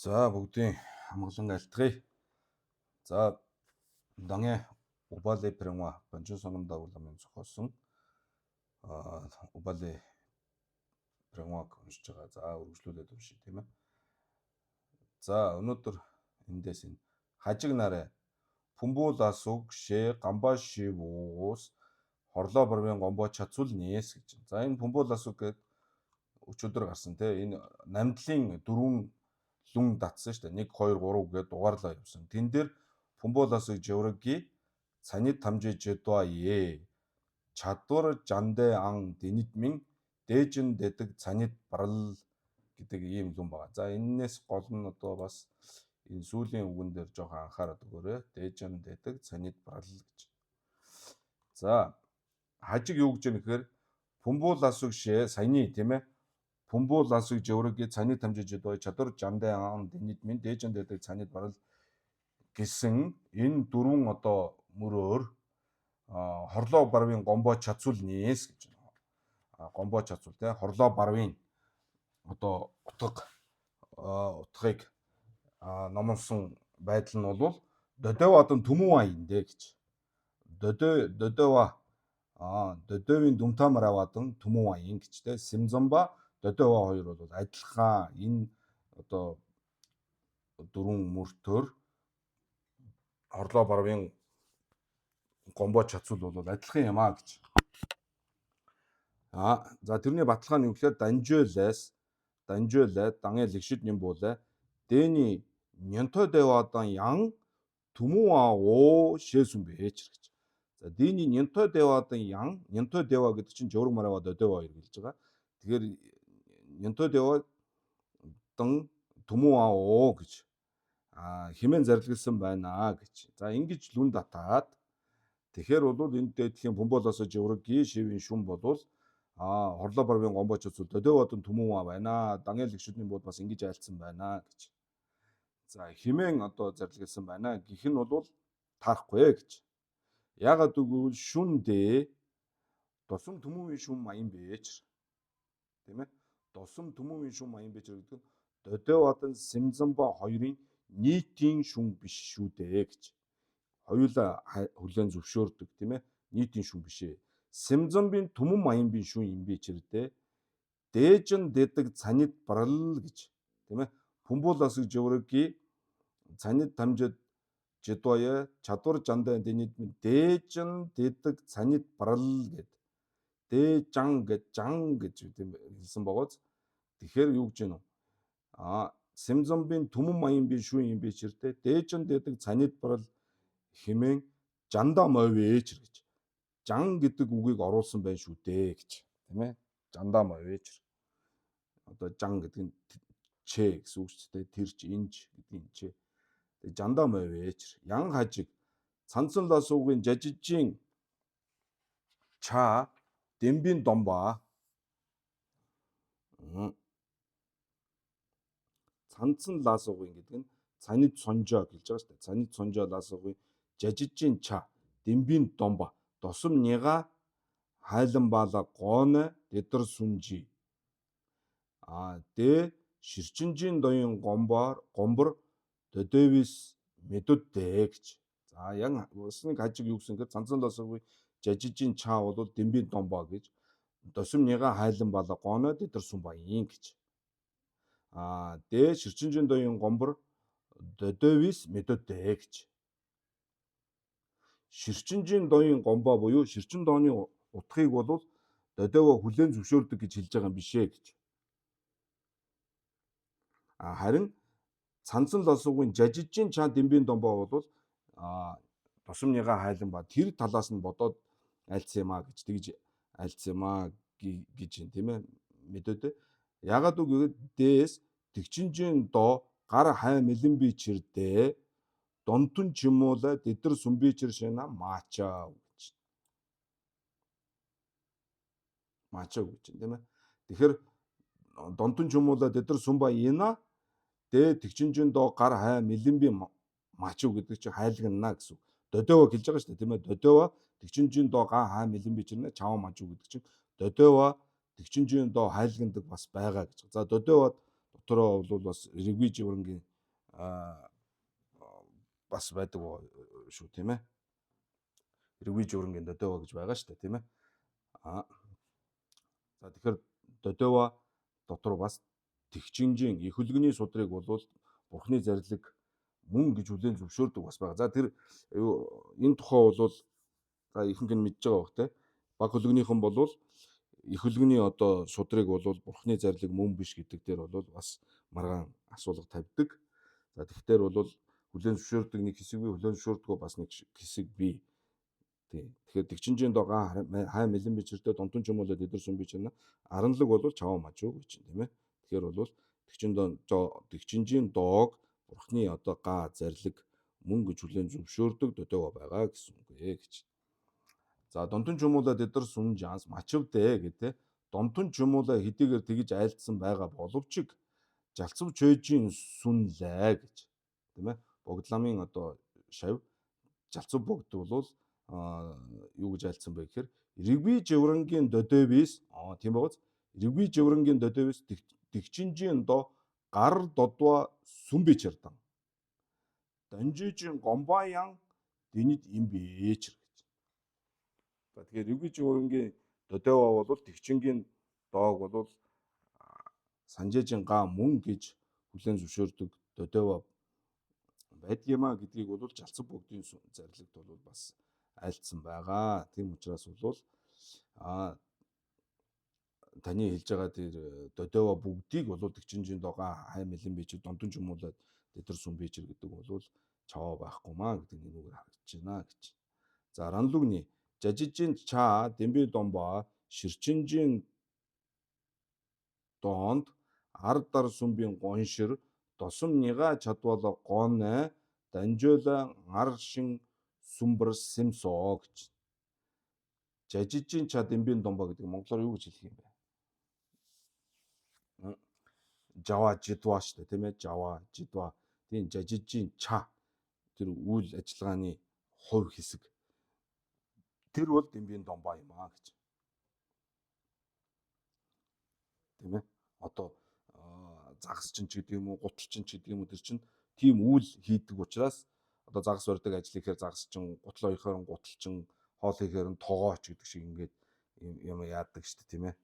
За бүгдийн амгалан альтгая. За данge Убали Пряма Банжин сономдоо уламын зохиосон Убали Прямаг уншиж байгаа. За үргэлжлүүлээд уншия тийм ээ. За өнөөдөр эндээс энэ хажиг нараа Пумбулаас уг шээ гамбаши вуус хорлоо барвын гомбо чацул нээс гэж. За энэ Пумбулаас уг гэдэг өчигдөр гарсан тийм энэ намдлын дөрвөн лүн татсан шүү дээ. 1 2 3 гэдээ дугаарлаа явсан. Тэн дээр Пумбулаас жавраги цанид тамжиж ядва е. Чадвар жандэ ан дэнитмин дээжин дэдэг цанид барал гэдэг ийм лүн байгаа. За энээс гол нь одоо бас энэ сүүлийн үгэн дээр жоохон анхаарал өгөөрэй. Дээжин дэдэг цанид барал гэж. За хажиг юу гэж юм гэхээр Пумбулаас шээ саяны тийм ээ. Пумбулаас жавраги цанид тамжиж ядва чадвар жандэ ан дэнитмин дээжин дэдэг цанид барал гэсэн энэ дөрвөн одоо мөрөөр хорлоо барвын гомбо чацул нээс гэж байна. Гомбо чацул те хорлоо барвын одоо утгыг номонсон байдал нь бол дөдөөватын түмүү аяндэ гэж. Дөдөөвийн дүмтамараватын түмүү аян гэж те. Симзамба дөдөөва хоёр бол адилхан энэ одоо дөрвөн мөртөөр хорлоо барвын гомбо чацул бол адилхан юм аа гэж. За тэрний баталгаа нь юу гэхээр данжуулай дангийн лэгшид юм болоо дэний нянтой дэвадан ян түмүүа оо шээсүн бэж гэж. За дэний нянтой дэвадан ян нянтой дэва гэдэг чинь жавраг мараваа дөдөөва хоёр гэлж байгаа. Тэгэхээр нянтой дэвадан түмүүа оо гэж хэмээн зарлигдсан байна гэж. За ингэж лүн татаад тэгэхээр бол энэ дэдхийн Пумбулаас жавраги шивийн шүн болвол хорлоо барвын гомбо чацул дөдөөватын түмүүа байна. Дангийн лэгшидний бол бас ингэж айлцсан байна гэж. За хэмээн одоо зарлигдсан байна. Гэх нь бол таарахгүй гэж. Ягаад гэвэл шүн дээ тосом түмүүгийн шүн маян бэж. Тийм ээ. Тосом түмүүгийн шүн маян бэж гэдэг нь дөдөөватын Симзамба хоёрын нийтийн шүн биш шүү дээ гэж. Хоёулаа хүлэн зөвшөөрдөг тийм ээ. Нийтийн шүн биш ээ. Симзамбын түмэн маянбын шүн юм би чирдээ. Дээжин дэдэг цанид барал гэж. Тийм ээ. Пумбулаас жавраги цанид тамжид жидвая чадвар жандаа дэнитмин дээжин дэдэг цанид барал гэд. Дээжан гэж хэлсэн богоц. Тэгэхээр юу гэж байна вэ? Симзамбын түмэн маянбын шүн юм би чирдээ. Дээжин дэдэг цанид барал хэмээн жандаа мовэж гэж. Жан гэдэг үгийг оруулсан байх шүү дээ гэж. Тийм ээ. Жандаа мовэж. Одоо жан гэдэг нь чэ гэсэн үг ч тийм тэрч инж гэдэг нь чэ. Тэгээ жандаа мовэж. Ян хажиг цанцан ласуугийн жажижийн ча дэмбийн домба. Цанцан ласуугийн гэдэг нь цанид сонжоо гэлж байгаа шүү дээ. Цанид сонжоо ласуугийн жажижийн ча дэмбийн домба досом няга хайлан баала гоона дэдэр сүнжи. Дэ ширчинжийн доён гомбор дөдөөвис мэдүдтэй гэж. За яг усныг хажиг юу гэсэн гэхээр цанцан ласуугийн жажижийн ча бол дэмбийн домба гэж. Досом няга хайлан баала гоона дэдэр сүн баян гэж. Дэ ширчинжийн доён гомбор дөдөөвис мэдүдтэй гэж. Ширчинжийн доён гомбо буюу ширчин дооны утгыг бол дөдөөва хүлээн зөвшөөрдөг гэж хэлж байгаа юм бишээ гэж. Харин цанцан ласуугийн жажижийн чаа дэмбийн домбо бол тосомныга хайлан ба тэр талаас нь бодоод альцсан юм а гэж тэгж альцсан юм а гэж тийм ээ мэдээд. Ягаад үгүй дээс тэгчинжийн доо гар хай мэлэн би чирдээ донтун чимуула дэдэр сүмбичэр шина маачаа гэж. Маачаа гэж тийм ээ. Тэгэхээр донтун чимуула дэдэр сүмба ина дэ тэгчинжийн доо гар хай мэлэн би маачаа гэдэг чинь хайлгнана гэсэн. Дөдөөва гэлж байгаа шүү дээ тийм ээ. Дөдөөва тэгчинжийн доо гар хай мэлэн би чирнэ чаваа маачаа гэдэг чинь дөдөөва тэгчинжийн доо хайлгнадаг бас байгаа гэж. За дөдөөва дотороо бол бас ревиж урангийн бас байдаг шүү тийм ээ. Эргвий журмгийн дөдөөва гэж байгаа шүү дээ тийм ээ. За тэгэхээр дөдөөва дотор бас тэгчинжийн их хөлгөний судрыг бол Бурхны зарлиг мөн гэж хүлээн зөвшөөрдөг бас байгаа. За тэр энэ тухай бол за ихэнх нь мэдж байгаа бох те. Баг хөлгөнийхэн бол их хөлгөний одоо судрыг бол Бурхны зарлиг мөн биш гэдэг дээр бол бас маргаан асуулга тавьдаг. За тэгэхээр бол хүлээн зөвшөөрдөг нэг хэсэг бий, хүлээн зөвшөөрдөггүй бас нэг хэсэг бий. Тэгэхээр тэгчинжийн доо хай мэлэн бичэртэй донтон чумуулаад эдэр сүм бичнэ. Аранлаг бол чаваа мажуу гэж тийм ээ. Тэгэхээр бол тэгчинжийн доог Бурхны одоо га зарлиг мөн гэж хүлээн зөвшөөрдөг дөдөөва байгаа гэсэн үг гэж. За донтон чумуулаад эдэр сүм жанс мачвдэ гэдэг. Донтон чумуулаа хэдийгээр тэгж айлдсан байгаа боловч жалцав чөйжийн сүн лээ гэж тийм ээ. Богдламын одоо шав жалцав богд бол юу гэж айлдсан бэ гэхээр Иргэвий жаврангийн дөдөөвис тийм бооз Иргэвий жаврангийн дөдөөвис тэгчинжийн доо гар додва сүмбичэрдэн данжижин гомбаян дэнит имбээч гэж. Тэгэхээр Иргэвий жаврангийн дөдөөва бол тэгчингийн доог бол санжижин га мөн гэж хүлээн зөвшөөрдөг дөдөөва байдгиймаа гэдгийг бол жалцав богдын зарлигт бол бас айлдсан байгаа. Тийм учраас бол таны хэлж байгаа тэр дөдөөва бүгдийг бол тэгчинжийн доога хай мэлэн бичиг донтон чумуулаад дэдэр сүм бичэр гэдэг бол чаваа байхгүй маа гэдэг нэгүүгээр харагдаж байна гэж. За ранлугны жажижин ча дэмби домба ширчинжийн доонд ардар сүмбийн гоншир досум нига чадвала гонэ данжола аршин сүмбэр сэмсоо гэж. Жажижин ча дэмбийн домба гэдэг монголоор юу гэж хэлэх юм бэ? Жава жидва шүү дээ тийм ээ. Жава жидва. Тийм жажижин ча тэр үйл ажиллагааны хувь хэсэг. Тэр бол дэмбийн домба юм аа гэж. Тийм ээ. Одоо загасчин ч гэдэг юм уу, гуталчин ч гэдэг юм уу тэр чинь тийм үйл хийдэг учраас одоо загас барьдаг ажил ихээр загасчин, гутлаа ихээр гуталчин, хоол ихээр нь тогооч гэдэг шиг ингээд юм яадаг шүү дээ тийм ээ.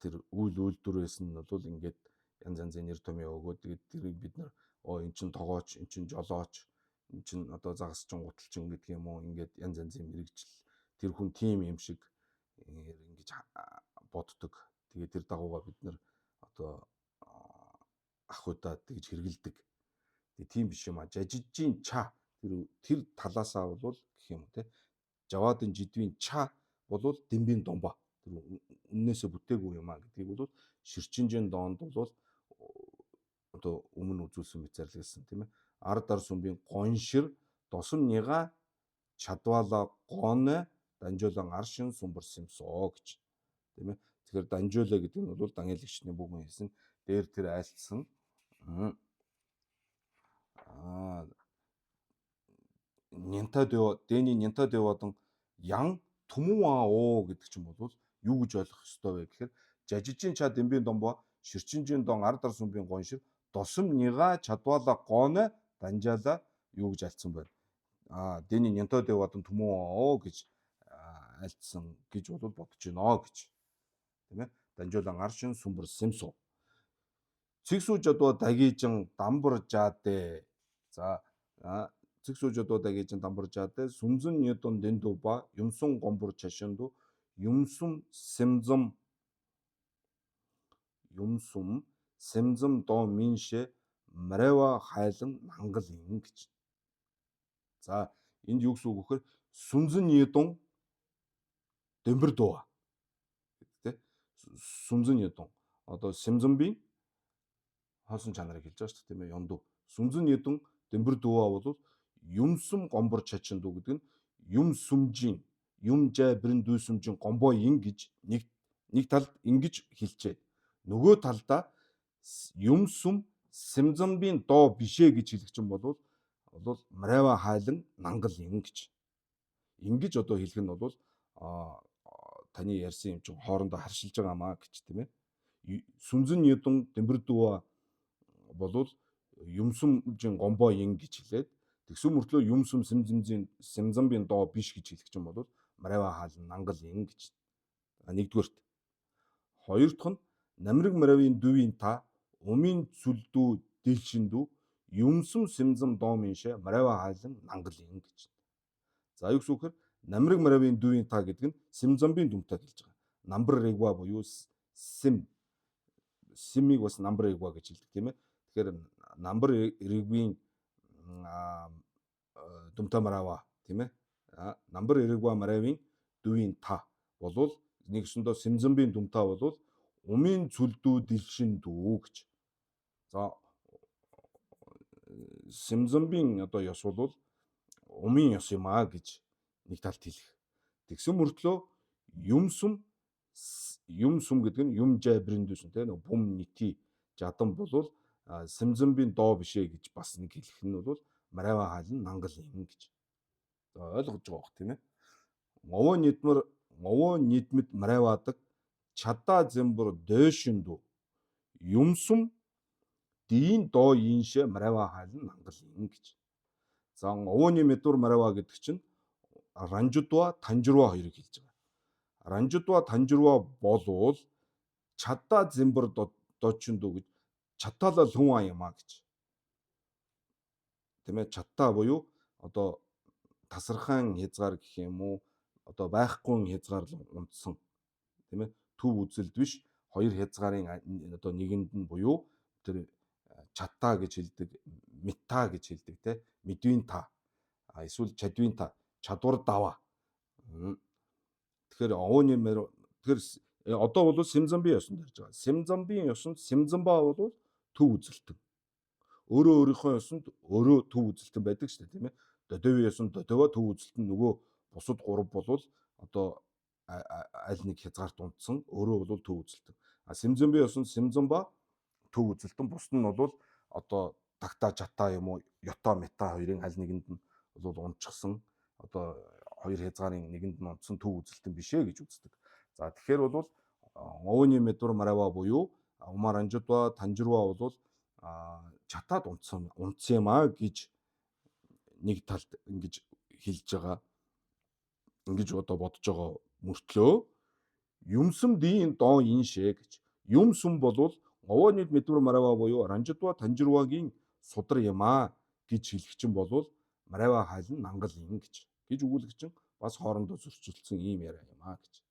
Тэр үйл үйлдвэрээс нь бол ингээд янз янзын нэр томьёо өгөөд тэгээд тэрийг бид нар эн чин тогооч, эн чин жолооч, эн чин одоо загасчин, гуталчин гэдэг юм уу ингээд янз янзын мэрэгжил тэр хүн тим юм шиг ингэж боддог. Тэгээд тэр дагуугаар бид нар одоо ах удаа тэгж хэрэгэлдэг. Тэгээд тийм биш юм а. Жажижин ча тэр талаасаа бол гэх юм те. Жавадын жидвийн ча бол дэмбийн домба. Тэр үннээсээ бүтээгүй юм а гэдгийг бол ширчинжийн доонд бол одоо өмнө үзүүлсэн мэт зарлагдсан тийм ээ. Ардар сүмбийн гоншир досум нига чадвала гоне данжолон аршин сүмбэрсэмсоо гэж тийм ээ. Тэгэхээр данжуулаа гэдэг нь бол дангиалагчны бүгэн хэлсэн дээр тэр айлтсан дэний нянта дэвадан ян түмүа оо гэдэг ч юм бол юу гэж ойлгох ёстой вэ гэхээр жажижин ча дэмбийн домбо ширчинжийн дон ардар сүмбийн гоншир досум нига чадвала гоне данжаала юу гэж айлтсан байна. Дэний нянта дэвадан түмүа оо гэж айлтсан гэж бол бодож байна гэж. Тийм ээ. Данжуулан аршин сүмбэр сэмсо. Цэгсүүжодоо дагижин дамбар жааде. За цэгсүүжодоо дагижин дамбар жааде сүмзэн ньютон дэндуба юмсун гомбор чашинду юмсум сэмзэм доо миншэ мрэва хайлан мангал ин гэж. За энд юу гэсэн үг вөхөр сүмзэн ньютон дэмбэр дуу. Тэ сүмзэн ньютон одоо сэмзэмбийн хоосон чанарыг хэлж байгаа шүү дээ тийм ээ. Ёнду сүмзэн ньютон дэмбэр дууа бол юмсум гомбор чачинду гэдэг нь юм сүмжийн юм жай бэрэн дүүсүмжийн гомбоо ин гэж нэг талд ингэж хэлчээ. Нөгөө талдаа юм сүм сэмзэмбийн доо бишээ гэж хэлэх чинь бол мрэва хайлан нангал ин гэж. Ингэж одоо хэлэх нь бол таны ярьсан юм чинь хоорондоо харшилж байгаа маа гэж тийм ээ. Сүмзэн ньютон дэмбэр дууа болвол юмсумжин гомбо ин гэж хэлээд тэгсэн мөртлөө юмсум сэмзэмбийн доо биш гэж хэлэх чинь болвол марева хаалн нангал ин гэж. Нэгдүгээрт. Хоёр дахь нь намрэг маравын дүвийн та умын цүлдүү дэлшиндүү юмсум сэмзэм доо миншэ марева хаалн нангал ин гэж. За юу гэсэн үг вэ? Намрэг маравын дүвийн та гэдэг нь сэмзэмбийн дүмтэй хэлж байгаа. Number регва буюу симиг бас number регва гэж хэлдэг тийм ээ. Тэгэхээр number регвийн дүмтэй мараваа тийм ээ. Number регва маравын дүвийн та болвол нэгсэндөө сэмзэмбийн дүмтэй болвол умын цүлдүү дэлшиндүү гэж. За сэмзэмбийн одоо ёс бол умын ёс юм аа гэж нэг талд хэлэх. Тэгсэн мөртлөө юмсум гэдэг нь юм жайбрэндүүсэн тийм нэг бум нийти жадан болвол сэмзэмбийн доо бишээ гэж бас нэг хэлэх нь бол марева хаалн нангал юм гэж. За ойлгож байгаа бох тийм ээ. Нговоо нийтмэд мареваадаг чадаа зэмбэр дэшиндүү юмсум дийн доо иншэ марева хаалн нангал юм гэж. За нговооны мэдвэр марева гэдэг чинь ранжудва танжирва хоёрыг хэлж байгаа. Ранжудва танжирва болвол чадаа зэмбэр дочиндүү гэж чатаалал хүн юм а гэж. Тийм ээ, чатаа буюу одоо тасархайн хязгаар гэх юм уу, одоо байхгүй хязгаар унтсан. Тийм ээ, төв үзэлд биш хоёр хязгаарын одоо нэгэнд нь буюу тэр чатаа гэж хэлдэг, мета гэж хэлдэг те, медвийн та. Эсвэл чадвийн та, чадвар даваа. Тэгэхээр овооны мэр тэгэхээр одоо бол сэмзэмбийн ёсонд ярьж байгаа. Сэмзэмбийн ёсонд сэмзэмба бол төв үзэлтэн. Өөрөө өөрийнхөө ёсонд өөрөө төв үзэлтэн байдаг шүү дээ, тийм ээ. Дөдөвийн ёсонд дөдөвөө төв үзэлтэн, нөгөө бусад гурав болвол одоо аль нэг хязгаарт унтсан, өөрөө бол төв үзэлтэн. Сэмзэмбийн ёсонд сэмзэмба төв үзэлтэн, бусд нь бол одоо тагта чата юм уу, ёто мета хоёрын аль нэгэнд нь бол унтчихсан, одоо хоёр хязгаарын нэгэнд нь унтсан төв үзэлтэн бишээ гэж үздэг. За тэгэхээр бол нговооны мэдвэр марева буюу умаранжудва танжирва бол чатаад унтсан юм а гэж нэг талд ингэж хэлж байгаа. Ингэж одоо бодож байгаа мөртлөө юмсум дийн доо иншэ гэж. Юмсум болвол нговооны мэдвэр марева буюу ранжудва танжирвагийн судар юм а гэж хэлэх чинь болвол марева хаалн нангал юм гэж өгүүлэх чинь бас хоорондоо зөрчилдсөн ийм яриа юм а гэж.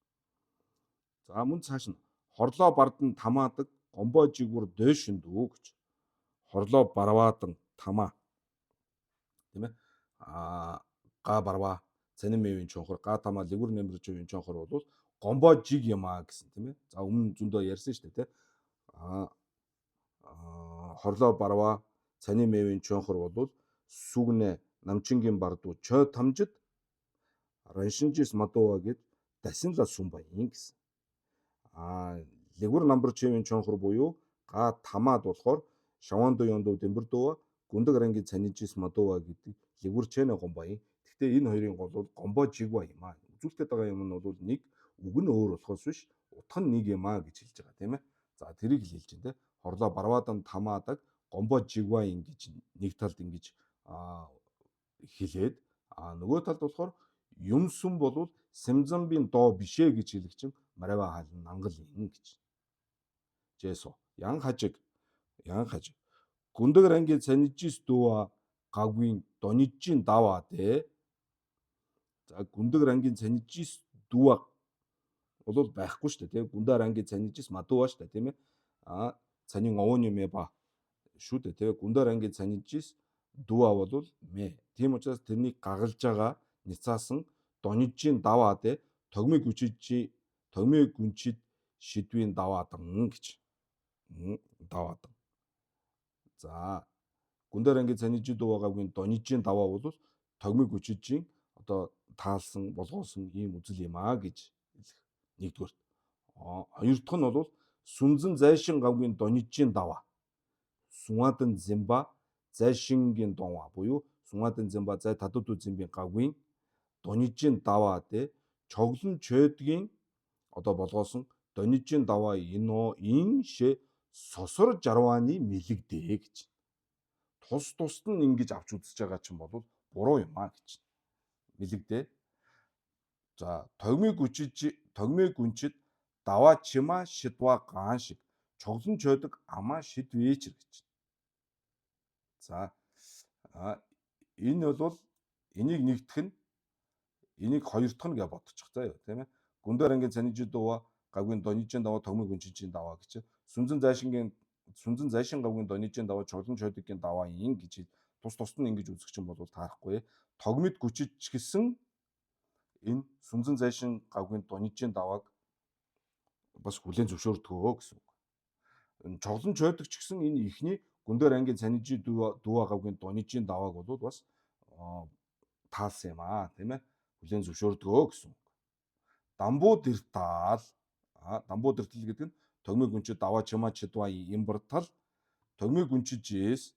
За мөн цааш нь хорлоо бардан тамаадаг гомбоо жигүр дэшиндүү гэж. Хорлоо барваадан тамаа. Тийм ээ. Га барваа цанин мэвийн чонхор га тамаа лигүр нэмэрч үеийн чонхор бол гомбоо жиг юм а гэсэн тийм ээ. За өмнө зөндөө ярьсан шүү дээ тийм. Хорлоо барваа цанин мэвийн чонхор бол сүгнэ намчингийн бардуу чой тамжид раншинжис мадууа гэд дасинла сумбаян гэсэн. Лигүр намбар чивийн чонхор буюу га тамаад болохоор шавандо ёндоо дэмбэрдөө гүндэг рангийн цанижис мадууа гэдэг лигүр чэнэ гомбаян. Гэхдээ энэ хоёрын гол бол гомбоо жигва юм а. Үзүүлэлтэд байгаа юм нь бол нэг үг нь өөр болохоос биш утга нь нэг юм а гэж хэлж байгаа тийм ээ. За тэрийг л хэлж байна те. Хорлоо барваадан тамаадаг гомбоо жигва ингэж нэг талд ингэж хэлээд нөгөө талд болохоор юмсум болвол сэмзэмбийн доо бишээ гэж хэлэх чинь марева хаалн нангал юм гэж. Жэсо ян хажиг гүндэг рангийн цанижис дууа гагвин донижин даваа дээ. За гүндэг рангийн цанижис дууа бол байхгүй шүү дээ тийм. Гүндэг рангийн цанижис мадууа шүү дээ тийм ээ. Цанин овооны мэ ба шүү дээ тийм. Гүндэг рангийн цанижис дууа бол мэ. Тийм учраас тэрнийг гагалж байгаа ницаасан донижин даваа дээ. Тогмыг гүнчид шидвийн даваадан гэж. Даваадан. За гүндэг рангийн цанижид дууагагийн донижин даваа бол тогмыг гүчижийн одоо таалсан болгоосон ийм үзэл юм а гэж нэгдүгээр. Хоёр дахь нь бол сүнзэн зайшин гавгийн донижин даваа. Сунгадан зэмба зайшингийн донва буюу сунгадан зэмба зай тадуду зэмбийн гавгийн донижин даваа дээ. Чоглон чойдгийн одоо болгоосон донижин даваа иншэ сосор жарвааны мэлэгдээ гэж. Тус тусад нь ингэж авч үзэж байгаа чинь бол буруу юм аа гэж. Мэлэгдээ. За тогмыг гүнчид даваа чима шидва гаан шиг чоглон чойдог амаа шидвээч гэж. За энэ бол энийг нэгдэх нь энийг хоёр дахь нь гэж бодчих заяа тийм ээ. Гүндэр ангийн цанижид дува гавгийн донижин даваа тогмыг гүнчижин даваа гэж. Сүнзэн зайшин гавгийн донижин даваа чоглон чойдгийн даваа ин гэж тус тусад нь ингэж үзэх чинь бол таарахгүй. Тогмид гүчиж гэсэн энэ сүнзэн зайшин гавгийн донижин давааг бас хүлээн зөвшөөрдгөө гэсэн үг. Энэ чоглон чойдог ч гэсэн энэ ихний гүндэр ангийн цанижид дува гавгийн донижин давааг бол бас таалсан юм аа тийм ээ. Хүлээн зөвшөөрдгөө гэсэн үг. Дамбуу дэртал гэдэг нь тогмыг гүнчид даваа чима чидва имбартал тогмыг гүнчижээс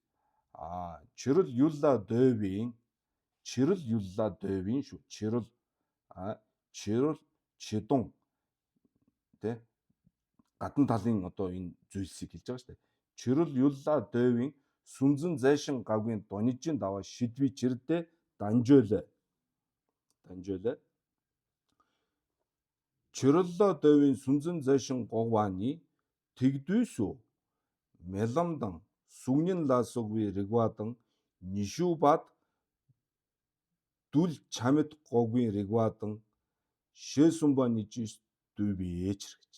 чирэл юлла дэвийн шүү. Чирэл чидун тэ гадна талын одоо энэ зүйлсийг хэлж байгаа шүү дээ. Чирэл юлла дэвийн сүнзэн зайшин гавгийн донижин даваа шидви чирдэ данжуулаа. Чирэлла дэвийн сүнзэн зайшин говааны тэгдүйсүү меламдан сүгнэн ласугви регвадан нишүүбад дүл чамд говгийн регвадан шээсүмба нижис дүүбээч гэж.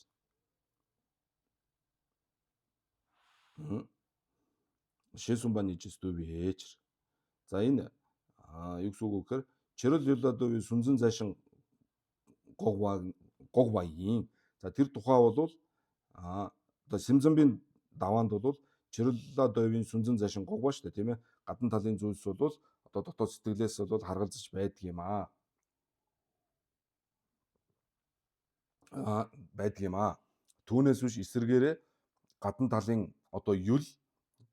Шээсүмба нижис дүүбээч. За энэ юу гэсэн үг вэ гэхээр чирэл юлла дэвийн сүнзэн зайшин говагийн. За тэр тухай бол одоо Симзамбын даваанд бол чирэлла дэвийн сүнзэн зайшин говаа шүү дээ тийм ээ. Гадна талын зүйлс бол одоо дотоод сэтгэлээс бол харгалзаж байдаг юм аа. Түүнээс биш эсэргээрээ гадна талын одоо юл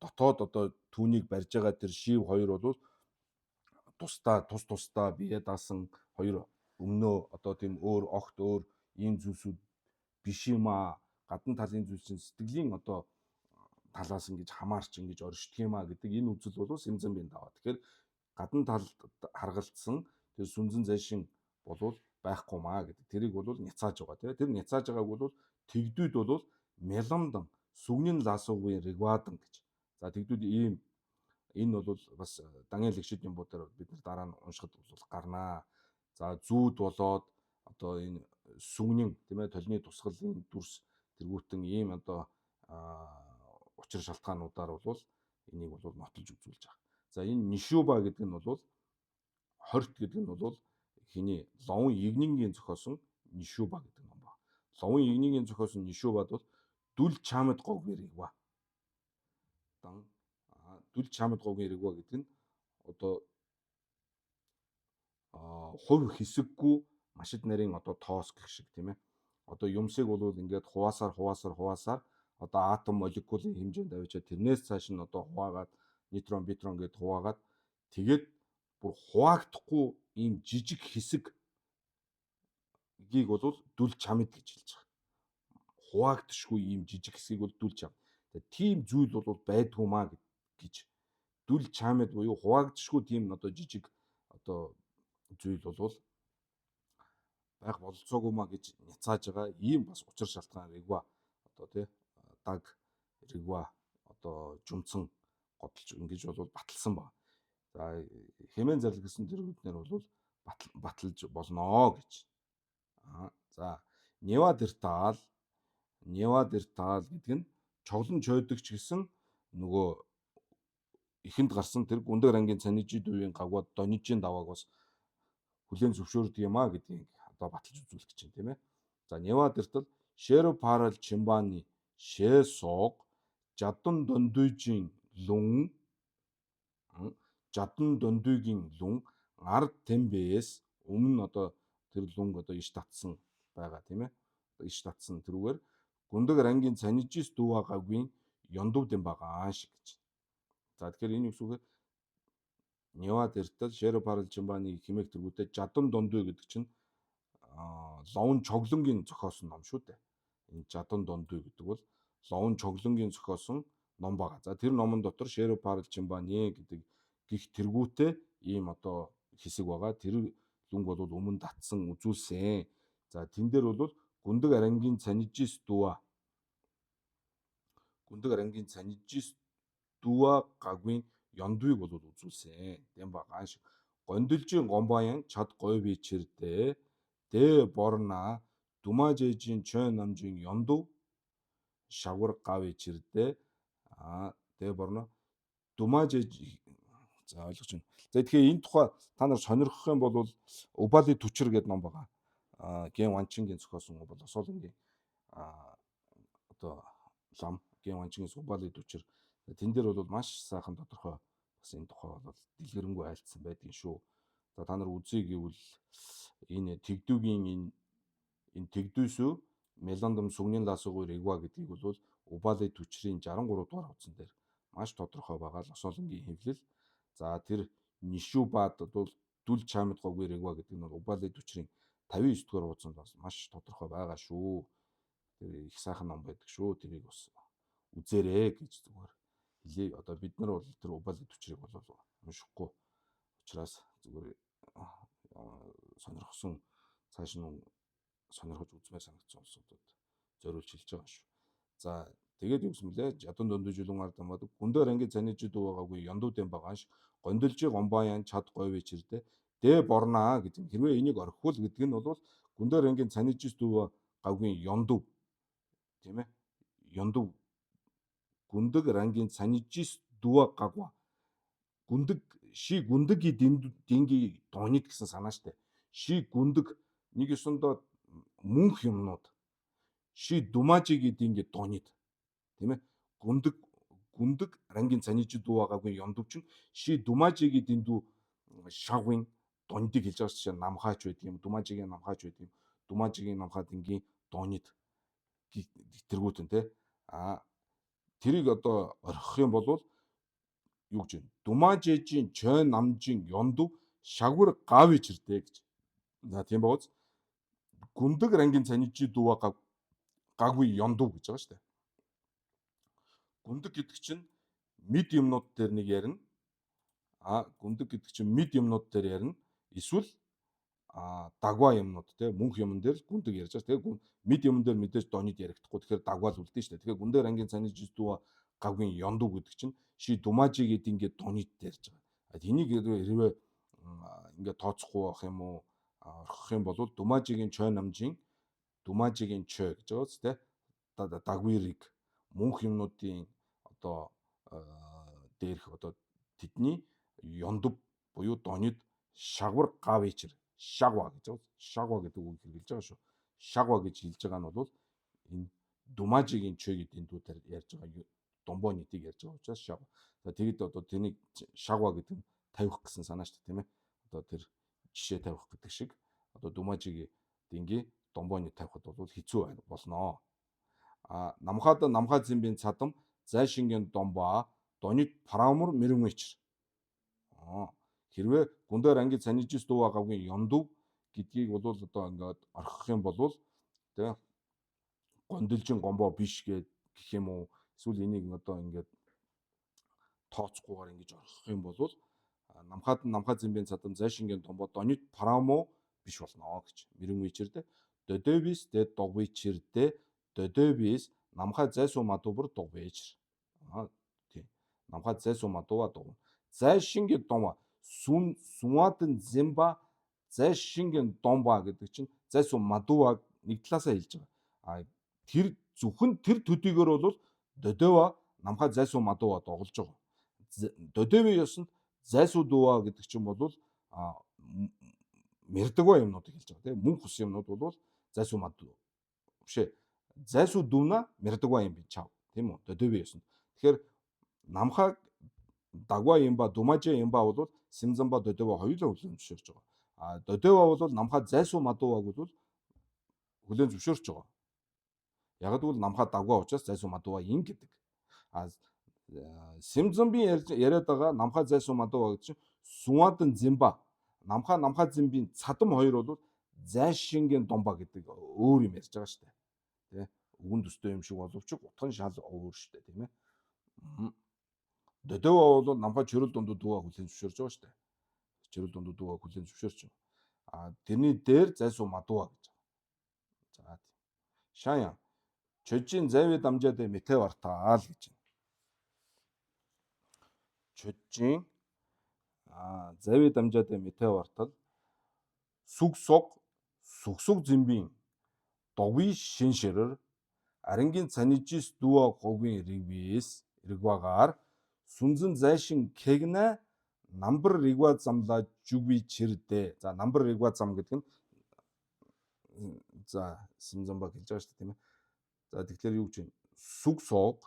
дотоод одоо түүнийг барьж байгаа тэр шив хоёр бол тус тусдаа бие даасан хоёр өмнөө одоо тийм өөр огт өөр ийм зүйлсүүд биш юм аа. Гадна талын зүйлсийн сэтгэлийн одоо талаас ингэж хамаарч ингэж оршдог юм аа гэдэг энэ үзэл бол Симзамбын даваа. Тэгэхээр гадна талд харгалцсан тэр сүнзэн зайшин болвол байхгүй маа гэдэг. Тэрийг бол няцааж байгаа тийм. Тэр няцааж байгааг бол тэгдүүд бол меламдан сүгнэн ласуугийн регвадан гэж. За тэгдүүд ийм энэ бол бас Даниэл Игшид юм буудаар бид нар дараа нь уншихад бол гарнаа. За зүүд болоод одоо энэ сүгнэн тийм ээ толны тусгалын дүрс тэргүүтэн ийм одоо учир шалтгаануудаар бол энийг бол нотолж үзүүлж байгаа. За энэ нишүүба гэдэг нь бол хорт гэдэг нь бол хиний ловон игнингийн зохиосон нишүүба гэдэг ном ба. Ловон игнингийн зохиосон нишүүбад бол дүл чамд говгийн регва. Дүл чамд говгийн регва гэдэг нь одоо хувь хэсэггүй машид нарийн одоо тоос гэх шиг тийм ээ. Одоо юмсыг бол ингээд хуваасаар одоо атом молекулын хэмжээнд авчиад тэрнээс цааш нь одоо хуваагаад нейтрон битрон гэдээ хуваагаад тэгээд бүр хуваагдахгүй ийм жижиг хэсгийг бол дүл чамд гэж хэлж байгаа. Хуваагдшгүй ийм жижиг хэсгийг бол дүл чамд. Тэгээд тийм зүйл бол байдгүй маа гэж дүл чамд буюу хуваагдшгүй тийм одоо жижиг одоо зүйл бол байх бололцоогүй маа гэж няцааж байгаа. Ийм бас учир шалтгаан регва одоо тий даг регва одоо жумцсан годолж ингэж бол баталсан ба. За хэмээн зарлагдсан зэрэгүүднэр бол баталж болноо гэж. За Нева дертал гэдэг нь чоглон чойдогч гэсэн нөгөө ихэнд гарсан тэр гүндэр ангийн цанижид үеийн гавгад донижин давааг бас хүлээн зөвшөөрдөг юм аа гэдгийг одоо баталж үзүүлэх гэж байна тийм ээ. За Нева дертал шэро парал чимбаны шэсог жадан дондүйгийн лүн ард тембээс өмнө одоо тэр лүнг одоо иш татсан байгаа тийм ээ. Иш татсан тэрүүгээр гүндэр ангийн цанижис дува гавгийн ёндовдын байгаа шиг гэж. За тэгэхээр энэ юу вэ? Нева дертал шэро парал чимбаны химээх тэргүүтээ жадан дондүй гэдэг чинь ловон чоглонгийн зохиосон ном шүү дээ. Энэ жадан дондүй гэдэг бол Ловон Чоглонгийн зохиосон ном байгаа. За тэр номон дотор Шеро Парл Чимбане гэдэг гих тэргүүтэй ийм одоо хэсэг байгаа. Тэр лүнг бол өмнө татсан үзүүлсэн. За тэн дээр бол Гүндэг арангийн цанижис дуа гагвын ёндвыг бол үзүүлсэн. Тэм байгаа шиг. Гондилжийн гомбаян чад говь бичэрдээ дэ борна думажэжийн чön намжийн ёндв шавар гав ичирдээ дэ борно думажэж за ойлгож байна. За тэгэхээр энэ тухай та нар сонирхох юм бол Убали түчэр гэдэг ном байгаа. Ген Ванчингийн зохиосон бол Осолонгийн одоо лам Ген Ванчингийн Убали түчэр. Тэн дээр бол маш сайхан тодорхой бас энэ тухай бол дэлгэрэнгүй айлтсан байдгийн шүү. За та нар үзье гэвэл энэ тэгдүүгийн энэ тэгдүүсүү Меландом сүгнийн ласуугур игва гэдгийг бол Убали түчрийн 63 дугаар хуудсан дээр маш тодорхой байгаа л Осолонгийн хэвлэл. За тэр Нишүүбад бол дүл чамд гогвэр игва гэдэг нь Убали түчрийн 59 дугаар хуудсанд бас маш тодорхой байгаа шүү. Тэр их сайхан ном байдаг шүү. Тэрийг бас үзээрэй гэж зүгээр хэлье. Одоо бид нар бол тэр Убали түчрийг бол уншихгүй учраас зүгээр сонирхсон цааш нь сонирхож үзмээр санагдсан улсуудад зориулж хэлж байгаа шүү. За тэгээд юу гэсэн мөлий ядан дондожулун ардамад гүндэр анги цанижид байгаагүй ёндуудын багааш гондилжи гомбаян чад говь ичирдэ дэ борнаа гэдэг. Хэрвээ энийг орхивол гэдэг нь бол гүндэр анги цанижид байгаагүй ёндв тийм ээ. Ёндв гүндэг рангийн цанижис дуа гагва гүндэг ши гүндги динги донит гэсэн санаа штэ. Ши гүндэг нэг ёсондоо мөнх юмнууд ши думажиги динги донит тийм ээ. Гүндэг рангийн цанижид байгаагүй ёндв чинь ши думажиги динду шавын дондыг хэлж байгаа чинь намхаач байдаг юм. Думажигийн намхаач байдаг юм. Думажигийн намхаа дингийн донит тэргүүтэн те. Тэрийг одоо орхих юм бол юу гэж вэ? Думажэжийн чön намжийн ёндв шавар гав ичирдэ гэж. За тийм бооз. Гүндэг рангийн цанижид гагвын ёндв гэж байгаа шүү дээ. Гүндэг гэдэг чинь мид юмнууд дээр нэг ярина. Гүндэг гэдэг чинь мид юмнууд дээр ярина. Эсвэл дагва юмнууд те мөнх юмн дээр гүндэг ярьж байгаа. Тэгээ мид юмн дээр мэдээж донид ярихдаггүй. Тэгэхээр дагвал үлдэн шүү дээ. Тэгэхээр гүндэр ангийн цанижид гагвын ёндв гэдэг чинь ши думажиги дингээ донид ярьж байгаа. Энийг хэрвээ ингээд тооцохгүй байх юм уу орхих юм бол думажигийн чö намжийн думажигийн чö гэж байгаа үст те. Дагвирыг мөнх юмнуудын одоо дээрх одоо тэдний ёндв буюу донид шавар гав ичэр шагва гэж байгаа. Шагва гэдэг үг хэрэгжилж байгаа шүү. Шагва гэж хэлж байгаа нь бол энэ думажигийн чö гэдэг дүүдээр ярьж байгаа домбоо нэтийг ярьж байгаа учраас шагва. За тэгэд одоо тэнийг шагва гэдэг нь тавих гэсэн санаа шүү дээ тийм ээ. Одоо тэр жишээ тавих гэдэг шиг одоо думажигийн динги домбооны тавихад бол хэцүү болно. Намхаа зэмбийн цадам зайшингийн домбоо донид парамур мэрэмэч. Хэрвээ гүндэр анги цанижис дуу гавгийн ёндв гэдгийг бол одоо ингээд орхих юм бол тэ гондилжин гомбоо биш гэх юм уу эсвэл энийг одоо ингээд тооцохгүйгээр ингэж орхих юм бол намхаа зэмбийн цадам зайшингийн домбоо донид парамо биш болно гэж мэрэмэчэрдэ дөдөөбис дэ догвичэрдэ дөдөөбис намхаа зайсуу мадуур догвэж. Тийм. Намхаа зайсуу мадууа догв. Зайшингийн домбоо суматын зэмба зайшингийн домба гэдэг чинь зайсуу мадууаг нэг талаасаа хэлж байгаа. Тэр зөвхөн тэр төдийгөр бол дөдөөва намхаа зайсуу мадууа доголж байгаа. Дөдөөви ёсонд зайсуу дууа гэдэг чинь бол мэрдэгва юмнуудыг хэлж байгаа тийм мөнх ус юмнууд бол зайсуу мадуу бишээ. Зайсуу дууна мэрдэгва юм би чав тийм үү дөдөөви ёсонд. Тэгэхээр намхаа дагва юм ба думажа юм ба бол симзамба дөдөөва хоёулаа хүлээн зөвшөөрч байгаа. Дөдөөва бол намхаа зайсуу мадууаг бол хүлээн зөвшөөрч байгаа. Яг л намхаа дагва учраас зайсуу мадууа юм гэдэг. Симзамбын яриад байгаа намхаа зайсуу мадууа гэж чинь сумадан зэмба намхаа зэмбийн цадам хоёр бол зайшингийн домба гэдэг өөр юм ярьж байгаа шүү дээ. Тэ үгэн төстэй юм шиг боловч утга нь шал өөр шүү дээ тийм ээ. Дөдөө бол намхай чөрөл дундууд дууга хүлэн зөвшөөрж байгаа шүү дээ. Чөрөл дундууд дууга хүлэн зөвшөөрч байгаа. Тэрний дээр зайсуу мадууа гэж байгаа. За шаян чөжийн завид амжаад мэтэ вартаа л гэж байна. Чөжийн завид амжаад мэтэ вартал сүгсог зэмбийн довий шиншэрэр арангийн цанижис дуа гогийн рэгвагаар сүнзэн зайшин кэгнэ намбар рэгва замла жүгви чирдэ. За намбар рэгва зам гэдэг нь за симзамбаг хэлж байгаа шүү дээ тийм ээ. За тэгэхээр юу гэж вэ? Сүгсог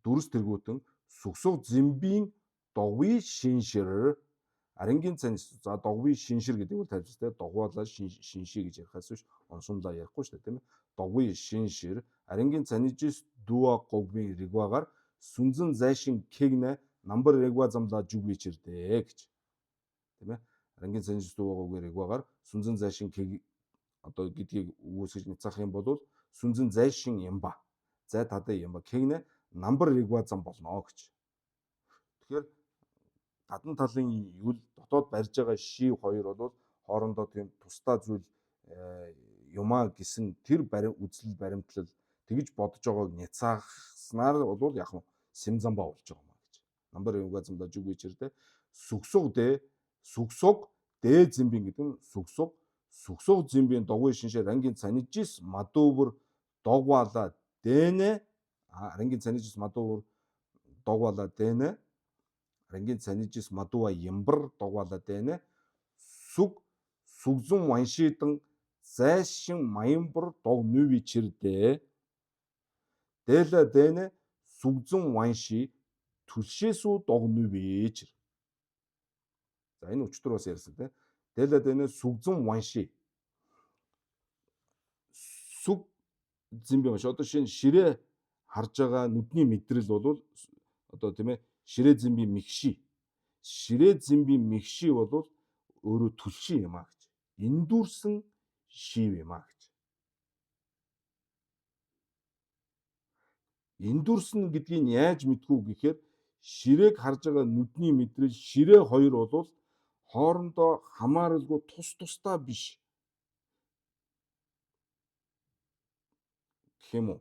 дүрс тэргүүтэн сүгсог зэмбийн довий шиншэрэр арангийн цаниж за довий шиншэр гэдэг бол тавьчихсан тийм догвоолаа шинший гэж ярихаас биш онсомлоо ярихгүй шүү дээ тийм ээ. Довий шиншэр арангийн цанижис дуа гогийн рэгвагаар сүнзэн зайшин кэгнэ намбар рэгва замла жүгви чирдэ гэж тийм ээ. Арангийн цанижис дуа гогийн рэгвагаар сүнзэн зайшин кэг одоо гэдгийг үүсгэж няцаах юм бол сүнзэн зайшин ямба зай тадай ямба кэгнэ намбар рэгва зам болно гэж. Тэгэхээр гадна талын юл дотоод барьж байгаа шив хоёр бол хоорондоо тийм тусдаа зүйл юмаа гэсэн тэр үзэл баримтлал тэгж бодож байгааг няцааснаар бол яг нь симзамба болж байгаа маа гэж. Намбар рэгва замла жүгви чирдэ сүгсог дэ зэмбин гэдэг нь сүгсог зэмбийн довгүй шиншээр рангийн цанижис мадуур догвала дэнэ рангийн цанижис мадуур догвала дэнэ рангийн цанижис мадуа ямбар догвала дэнэ сүгзэн ваншидан зайшин маямбар дог нүви чирдэ дээлэ дэнэ сүгзэн ванши түлшээсүү дог нүви чир. За энэ өчтөр бас ярьсан тийм. Дээлэ дэнэ сүгзэн ванши сүг зэмби маш одоо ширээ харж байгаа нүдний мэдрэл бол одоо тийм ээ ширээ зэмби мэгши бол өөрөө түлшин юм а гэж. Эндүрсэн шив юм а гэж. Эндүрсэн гэдгийг яаж мэдхүү гэхээр ширээг харж байгаа нүдний мэдрэл ширээ хоёр бол хоорондоо хамааралгүй тусдаа биш. Гэх юм уу?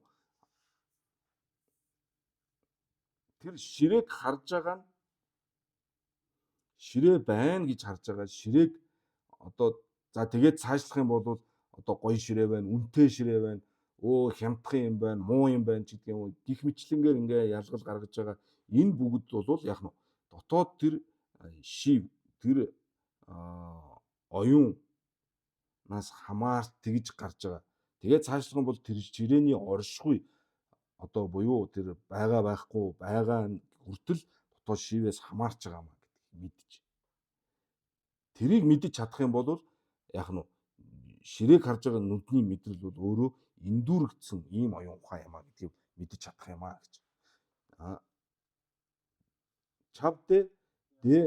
Тэр ширээг харж байгаа нь ширээ байна гэж харж байгаа ширээг одоо за тэгээд цаашлах юм бол одоо гоё ширээ байна, үнэтэй ширээ байна, хямдхан юм байна, муу юм байна ч гэдэг юм уу. Гих мэтлэнгээр ингээ ялгал гаргаж байгаа энэ бүгд бол яг нь дотоод тэр шив тэр оюун нас хамаарч тэгж гарч байгаа. Тэгээд цаашлах юм бол тэр ширээний оршихуй одоо буюу тэр байхгүй байгаа хүртэл дотоод шивээс хамаарч байгаа маа гэдэг мэдж. Тэрийг мэдж чадах юм бол яг нь ширээг харж байгаа нүдний мэдрэл бол өөрөө эндүрэгдсэн ийм оюун ухаан юм а гэдгийг мэдж чадах юм а гэж. Чавдэ дэ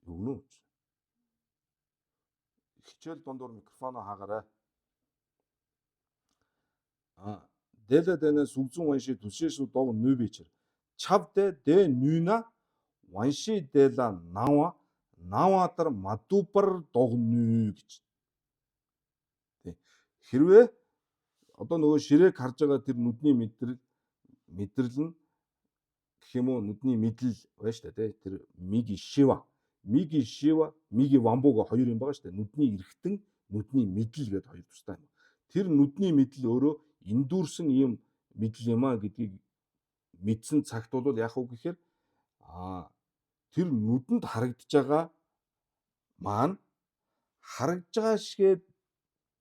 юу нэ? Хичээл дундуур микрофоноо хаагаарай. Дээлэ дэнэ сүгзэн ванши түлшээсүү дог нүви чир. Чавдэ дэ нүна ванши дээла наваатар мадупар дог нү гэж. Хэрвээ одоо нөгөө ширээг харж байгаа тэр нүдний мэдрэл нь гэх юм уу нүдний мэдлэл байна шүү дээ тэр миги шива миги вамбуга хоёр юм байгаа шүү дээ. Нүдний эргэтэн нүдний мэдлэл гэдэг хоёр тустай юм. Тэр нүдний мэдлэл өөрөө эндүрсэн ийм мэдлэл юм а гэдгийг мэдсэн цагт бол яг уу гэхээр тэр нүдэнд харагдаж байгаа маань харагдж байгаа шигээ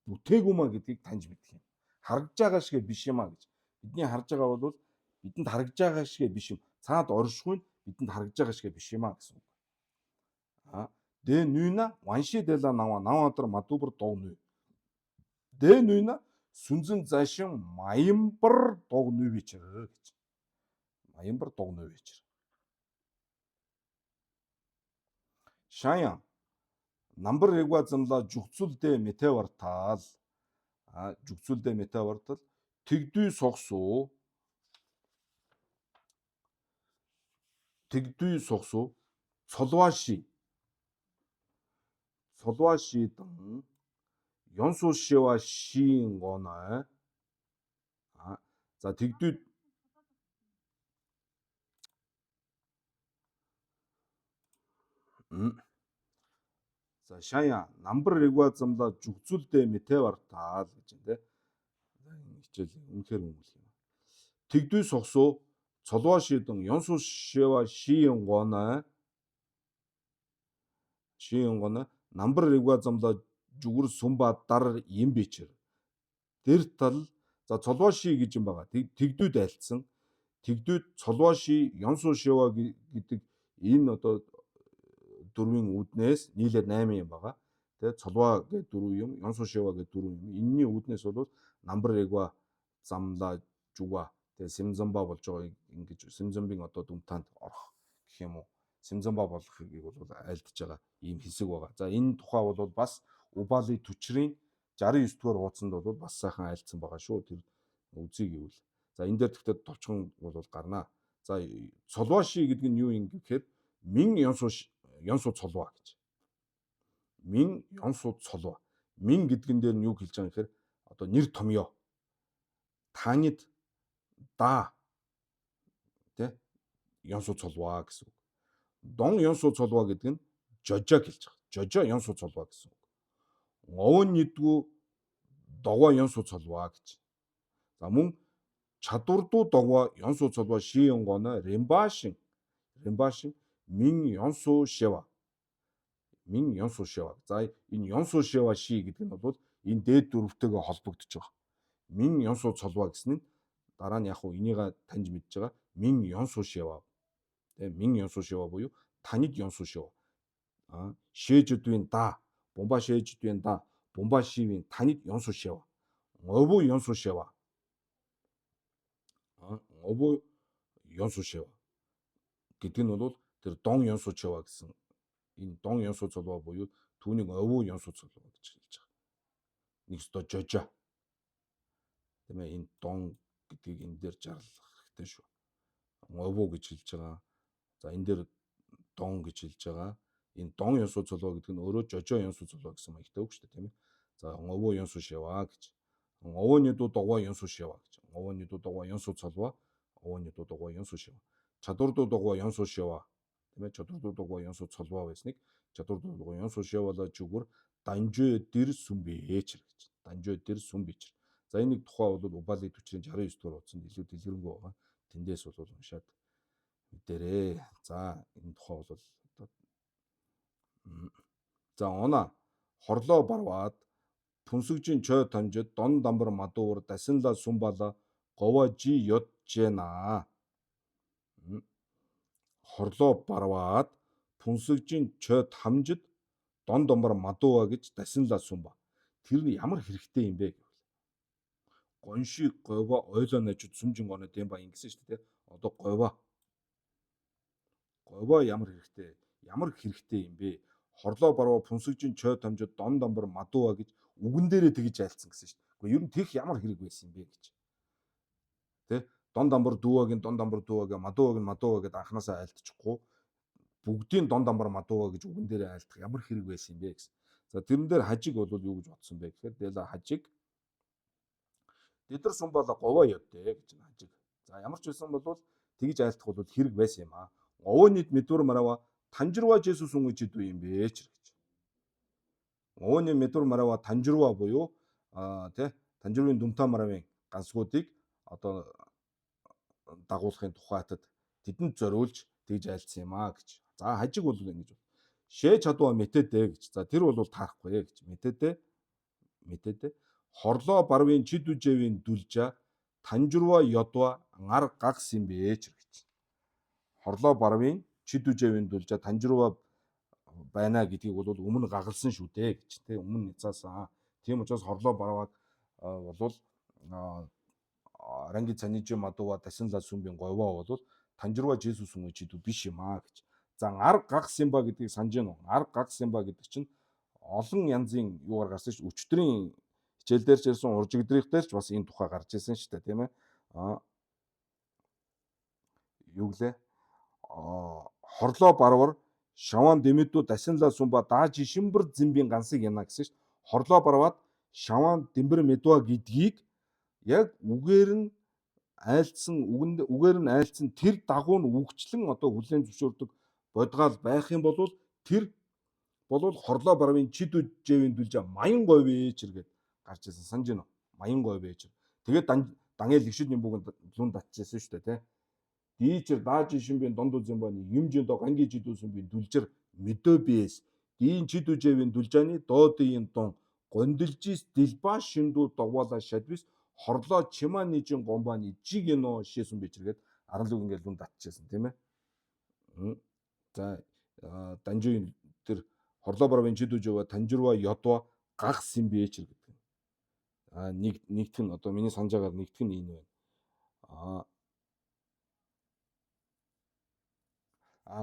бүтээгүй маа гэдгийг таньж мэдэх юм. Харагдж байгаа шигээ биш юм а гэж. Бидний харж байгаа бол бидэнд харагдж байгаа шигээ биш юм. Цаад оршихуй нь бидэнд харагдж байгаа шигээ биш юм а гэсэн үг. Дэ нүна ванши дээла наваатар мадупар дог нү. Дэ нүна сүнзэн зайшин маямбар дог нүви чир гэж. Маямбар дог нүви чир. Шаян намбар эгва замла жүгцүүлдэ метевартал жүгцүүлдэ метевартал тэгдүй согсуу солваши 등 연소시와 시인 거나 자 тэгдүй 자 샤야 남бар эгва замла жүгцүүлдэ метевартал гэж юм те. Хичээл үнэхээр үнэлэх юм. тэгдүй согсуу солваши 등 연소시와 시인 거나 намбар эгва замла жүгүр сумба дар юм бичэр. Тэр тал за цолвоши гэж юм байгаа. Тэгдүүд айлтсан. Тэгдүүд цолвоши 연소시와 гэдэг энэ одоо дөрвийн үүднээс нийлээд 8 юм байгаа. Тэгээ цолва гэдэг 4 юм, 연소시와 гэдэг 4 юм. Энэний үүднээс бол намбар эгва замла жүга. Тэгээ симзамба болж байгаа ингэж симзамбын одоо дүмтаанд орох гэх юм уу. Симзамба болохыг бол айлтж байгаа ийм хэсэг байгаа. За энэ тухай бол бас Убали төчрийн 69 дугаар хуудсанд бол бас сайхан айлцсан байгаа шүү. Тэр үзье гэвэл. За энэ дээр тэгтээ товчхон бол гарнаа. За цолвоши гэдэг нь юу юм гэхээр мин 연소 цолва гэж. Мин 연소 цолва. Мин гэдгэн дээр нь юу хэлж байгаа гэхээр одоо нэр томьёо. Танид да тэ 연소 цолва гэсэн үг. Дон 연소 цолва гэдэг нь жожо хэлж байгаа. жожо 연소 цолва гэсэн үг. Овон нэгдгүү догоо 연소 цолва гэж. За мөн чадвардуу догоо 연소 цолва шиен гоно рембашин мин 연소 шева. За энэ 연소 шева ши гэдэг нь бол энэ дээд дөрвтэйгээ холбогдож байгаа. Мин 연소 цолва гэсэн нь дараа нь яг хуу энийг таньж мэдж байгаа. Мин 연소 шева. Тэ мин 연소 шева буюу танид 연소 шева. шээжүүдийн да бомба шээжүүдийн да бомба шивийн танид 연소 шева. 어부 연소 шева. 어부 연소 шева. гэдэг нь бол тэр дон 연소 шева гэсэн энэ дон 연소 цолва буюу түүнийг 어부 연소 цолва гэж хэлж байгаа. Нэгсдо жожо. Тэмээ энэ дон гэдгийг энэ дээр жарлах хэрэгтэй шүү. 어부 гэж хэлж байгаа. За энэ дээр дон гэж хэлж байгаа. Энэ дон 연소 цолва гэдэг нь өөрөө жожо 연소 цолва гэсэн маягтай үг шүү дээ, тийм ээ. За 어부 연소 шева гэж. 어원이도 догоо 연소 шева гэж. 어원이도 догоо 연소 цолва, 어원이도 догоо 연소 шева. чадвар도 догоо 연소 шева. Тийм ээ, чадвар도 догоо 연소 цолва байсныг чадвар도 догоо 연소 шевала жүгүр данжөө дэр сүмбээч гэж. Данжөө дэр сүмбич. За энийг тухай бол Убали төчрийн 69 дугаар хуудсанд илүү дэлгэрэнгүй байгаа. Тэндээс бол уншаад мэдэрээ. За энэ тухай бол за оноо хорлоо барваад пүнсгжийн чой тамжид дон дамбар мадуур дасинла сумбала говажи ётжэна. хорлоо барваад пүнсгжийн чой тамжид дон дамбар мадууа гэж дасинла сумба. Тэр нь ямар хэрэгтэй юм бэ гэвэл гонши гово ойлоо найж сүмжин гоноо дэм ба ингэсэн шүү дээ. Одоо гово ямар хэрэгтэй юм бэ? хорлоо барваа пүнсгжийн чой тамжид дон дамбар мадууа гэж үгэн дээрээ тэгж айлцсан гэсэн шүү дээ. Гэхдээ ер нь тех ямар хэрэг байсан юм бэ гэж. Тэ? Дон дамбар дүүвагийн мадууа гэдээ анханасаа айлтчихгүй. Бүгдийн дон дамбар мадууа гэж үгэн дээрээ айлтах ямар хэрэг байсан юм бэ гэсэн. За тэрэн дээр хажиг бол юу гэж бодсон бэ гэхээр дэла хажиг дэдэр сумбала говоо явдэ гэж хажиг. За ямар ч байсан бол тэгж айлтах бол хэрэг байсан юм аа. Овонид мэдвэр марава танжирва Жесус үнгэж идэв юм бэ ч гэж. Овоны мэдвэр марава танжирва буюу тэ танжирвын дүмтаа маравын гансгуудыг одоо дагуулахын тухайтад тэдэнд зориулж тэгж айлцсан юм аа гэж. За хажиг бол ингэж шээ чадваа мэтэдэ гэж. За тэр бол таарахгүй гэж. Мэтэдэ хорлоо барвын чидүжэвийн дүлжа танжирва ёдва гар гагс юм бэ ч гэж. хорлоо барвын чидүжэвийн дүлжа танжирва байна гэдгийг бол өмнө гагалсан шүү дээ гэж. Тэ өмнө няцаасан. Тийм учраас хорлоо барваг бол ранги цанижи мадууа дасинла сүмбийн говоо бол танжирва Жесус үнгэж идэв биш юм аа гэж. За гар гагс юм ба гэдгийг санаж гэн. гар гагс юм ба гэдэг чинь олон янзын юугаар гарсан ш өчтөрийн хичээл дээр ч ирсэн уржигдрийнх дээр ч бас энэ тухай гарч ирсэн шүү дээ, тийм ээ. Юу гэлээ? Хорлоо барвар шаван дэмэдүү дасинла сумба даажи шимбэр зэмбийн гансыг яна гэсэн шүү. Хорлоо барваад шаван дэмбэр медва гэдгийг яг үгээр нь айлцсан тэр дагуу нь үгчлэн одоо хүлээн зөвшөөрдөг бодгаал байх юм бол тэр болвол хорлоо барвын чид үжээвийн дүлжээ маян говьээч хэргээд гарч ирсэн санаж байна уу? Маян говьээч. Тэгээд Даниэл Игшид Нэмбүгэнд лүн татчихсан шүү дээ, тий. Дийчэр даажи шимбийн донд үзэмбаны юмжин до ганги жидүүсүмбийн дүлжэр мэдөө биес дийн чид үжээвийн дүлжааны доодын дон гондилжис дилба шиндүү догвола шадвис хорлоо чиманижин гомбаны жигэнө шээсэн бичргээд аранлуг ингээд лүн татчихсан тийм ээ. За данжийн тэр хорлоо барвын чид үжээва танжирва ядва гагс юм бээч гэдэг. Нэгтгэх нь одоо миний санаж байгаагаар нэгтгэх нь энэ байна.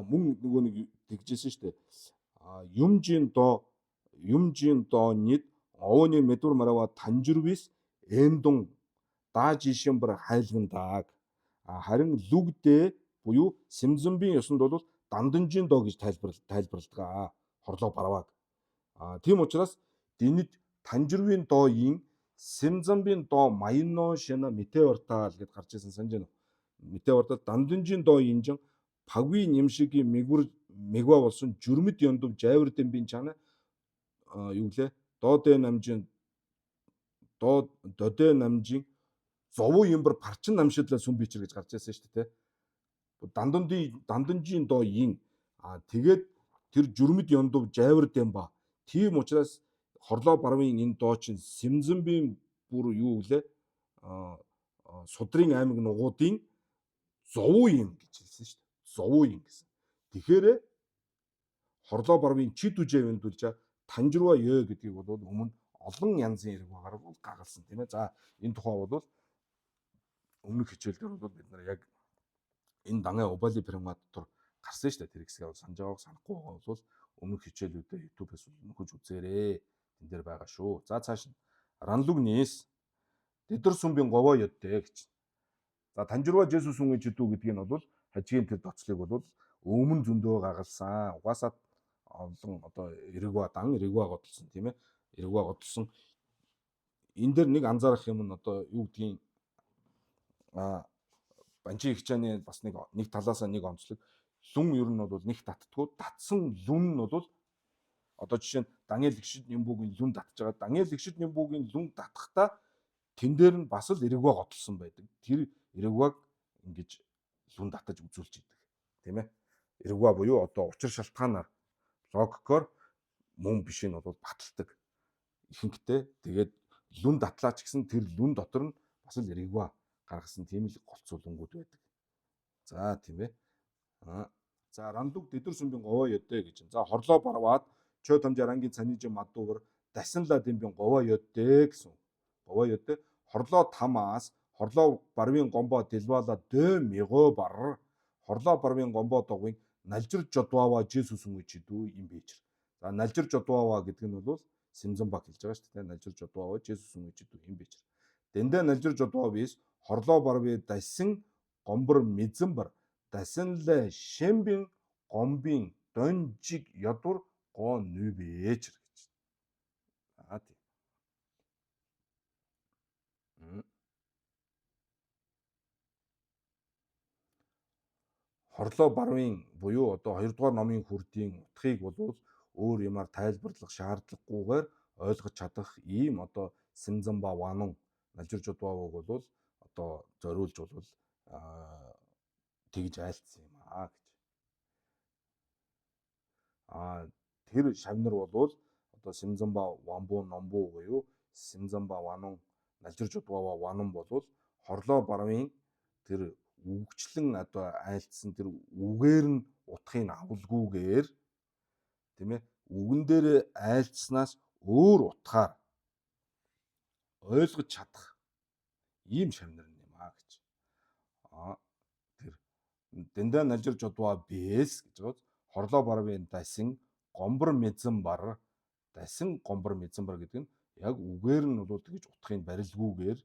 Мөн нөгөө нэг тэгжсэн шүү дээ. Юмжин до нид овны медур марава танжирвис эндун дааж ишимбэр хайлгандаг. Харин лүгдээ буюу Симзэмбийн ёсонд бол данданжин до гэж тайлбарладаг. Хорлоо барваг. Тийм учраас дэнэд танжирвийн доогийн Симзэмбийн доо маяно шина метеортал гэд гарч ирсэн санаж байна. Метеортал данданжин доо инжин пагви нэмшигийн мэгва болсон жүрмэд ёндов жайвар дэмбийн чана юу гэлээ додэ намжин зовуу юмбар парчин намшидлаа сүм бичэр гэж гарч ирсэн шүү дээ, тий. Данданжийн доо ин тэгээд тэр жүрмэд ёндов жайвар дэмба. Тийм учраас хорлоо барвын энэ доо чин Симзэмбийн бүр юу гэлээ судрын аймаг нугуудын зовуу юм гэж хэлсэн шүү дээ. Зовуу юм гэсэн. Тэгэхээр хорлоо барвын чид үжээвэн дүлжээ танжирва ёо гэдгийг бол өмнө олон янзын хэрэг багаар бол гагалсан тийм ээ. За энэ тухай бол өмнөх хичээлдэр бол бид нар яг энэ Дангай Убали Пирамид дотор гарсан шүү дээ. Тэр хэсгээ бол санаж байгааг санахгүй байгаа бол өмнөх хичээлүүдэд YouTube-ээс нөхөж үзээрэй. Тэн дээр байгаа шүү. За цааш нь ранлугнээс дэдэр сүмбийн говоо ёдтэй гэж. За танжирва Жесус үнгийн чидүү гэдгийг нь бол хажгийн тэр доцлыг бол өмнө зөндөө гагалсан. Угаасаа олон одоо Ирэгва годолсон тийм ээ. Ирэгва годолсон. Энэ дээр нэг анзаарах юм нь одоо юу гэдгийг Банчин Игчааны бас нэг талаасаа нэг онцлог. Лүн ер нь бол нэг татдаггүй. Татсан лүн нь бол одоо жишээ нь Даниэл Игшид Нэмбүгийн лүн татж байгаа. Даниэл Игшид Нэмбүгийн лүн татахдаа тэн дээр нь бас л Ирэгва годолсон байдаг. Тэр Ирэгваг ингэж лүн татаж үзүүлж идэг. Тийм ээ. Ирэгва буюу одоо учир шалтгаанаар логикоор мөн биш нь бол баталдаг. Ихэнхдээ тэгээд лүн татлаач гэсэн тэр лүн дотор нь бас л Ирэгва гаргасан тийм л голцуулангууд байдаг. За тийм ээ. За ранлуг дэдэр сүмбийн говоо ёдтэй гэж. За хорлоо барваад чөө тамжарангийн цанижи мадуугар дасинла дэмбийн говоо ёдтэй гэсэн. Говоо ёдтэй хорлоо тамаас хорлоо барвын гомбо дэлвала дö мего бар хорлоо барвын гомбо догвын налжир жодвава Жесус үнгийн чидүү юм бийчэр. За налжир жодвава гэдэг нь бол Симзэмбак хэлж байгаа шүү дээ. Налжир жодвава Жесус үнгийн чидүү юм бийчэр. Дэндэ налжир жодвава бис хорлоо барвын дасин гомбор мэзэмбар дасинлэ шэмбин гомбин донжиг ядур го нүбээчэр гэж. Тийм. Хорлоо барвын буюу одоо 2 дугаар номын хүрдийн утгыг бол өөр юмар тайлбарлах шаардлагагүйгээр ойлгож чадах ийм одоо Симзэмба ванун налжир жодвавыг бол одоо зориулж бол тэгж айлцсан юм гэж. Тэр шавнар бол одоо Симзэмба вамбу номбу буюу Симзэмба ванун налжир жодвава ванун бол хорлоо барвын тэр үгчлэн одоо айлцсан тэр үгээр нь утгыг авалгүйгээр тийм ээ үгэн дээр айлцснаас өөр утгаар ойлгож чадах ийм шавнар юм гэж. Тэр дэндэ налжир жодва бэс гэж байгаа хорлоо барвын дасин гомбор мэзэн бар дасин гомбор мэдсэнбар гэдэг нь яг үгээр нь бол тэгж утгын барилгүйгээр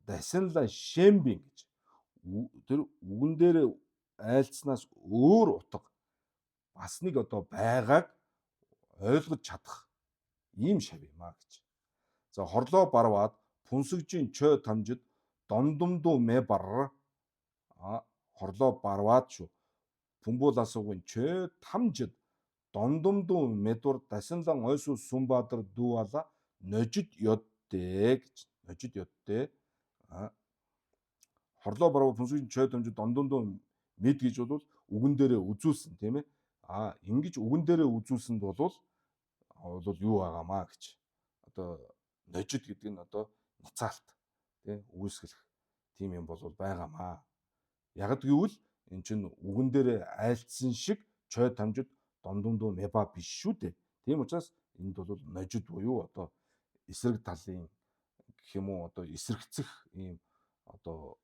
дасинла шэмбин гэж тэр үгэн дээр айлцснаас өөр утга бас нэг одоо байгааг ойлгож чадах ийм шав юм а гэж. За хорлоо барваад пүнсэгжийн чой тамжид домдомдуу мэ барра хорлоо барваад шүү. Пүмбуласуугийн чой тамжид домдомдуу медур дасинлан ойсуу сумбадар дууала ножид ёдтэй гэж. Ножид ёдтэй. Хорлоо барваад пүнсэгжийн чой тамжид домдомдуу мэд гэж бол үгэн дээрээ үзүүлсэн тийм ээ. Ингэж үгэн дээрээ үзүүлсэнд бол юу байгаамаа гэж. Одоо ножид гэдэг нь одоо ницаалт тийм үүсгэх тийм юм бол байгаамаа. Яг гэвэл эн чинь үгэн дээрээ айлцсан шиг чой тамжид домдомдуу мэба биш шүү дээ. Тийм учраас энд бол ножид буюу одоо эсрэг талын гэх юм уу одоо эсрэгцэх ийм одоо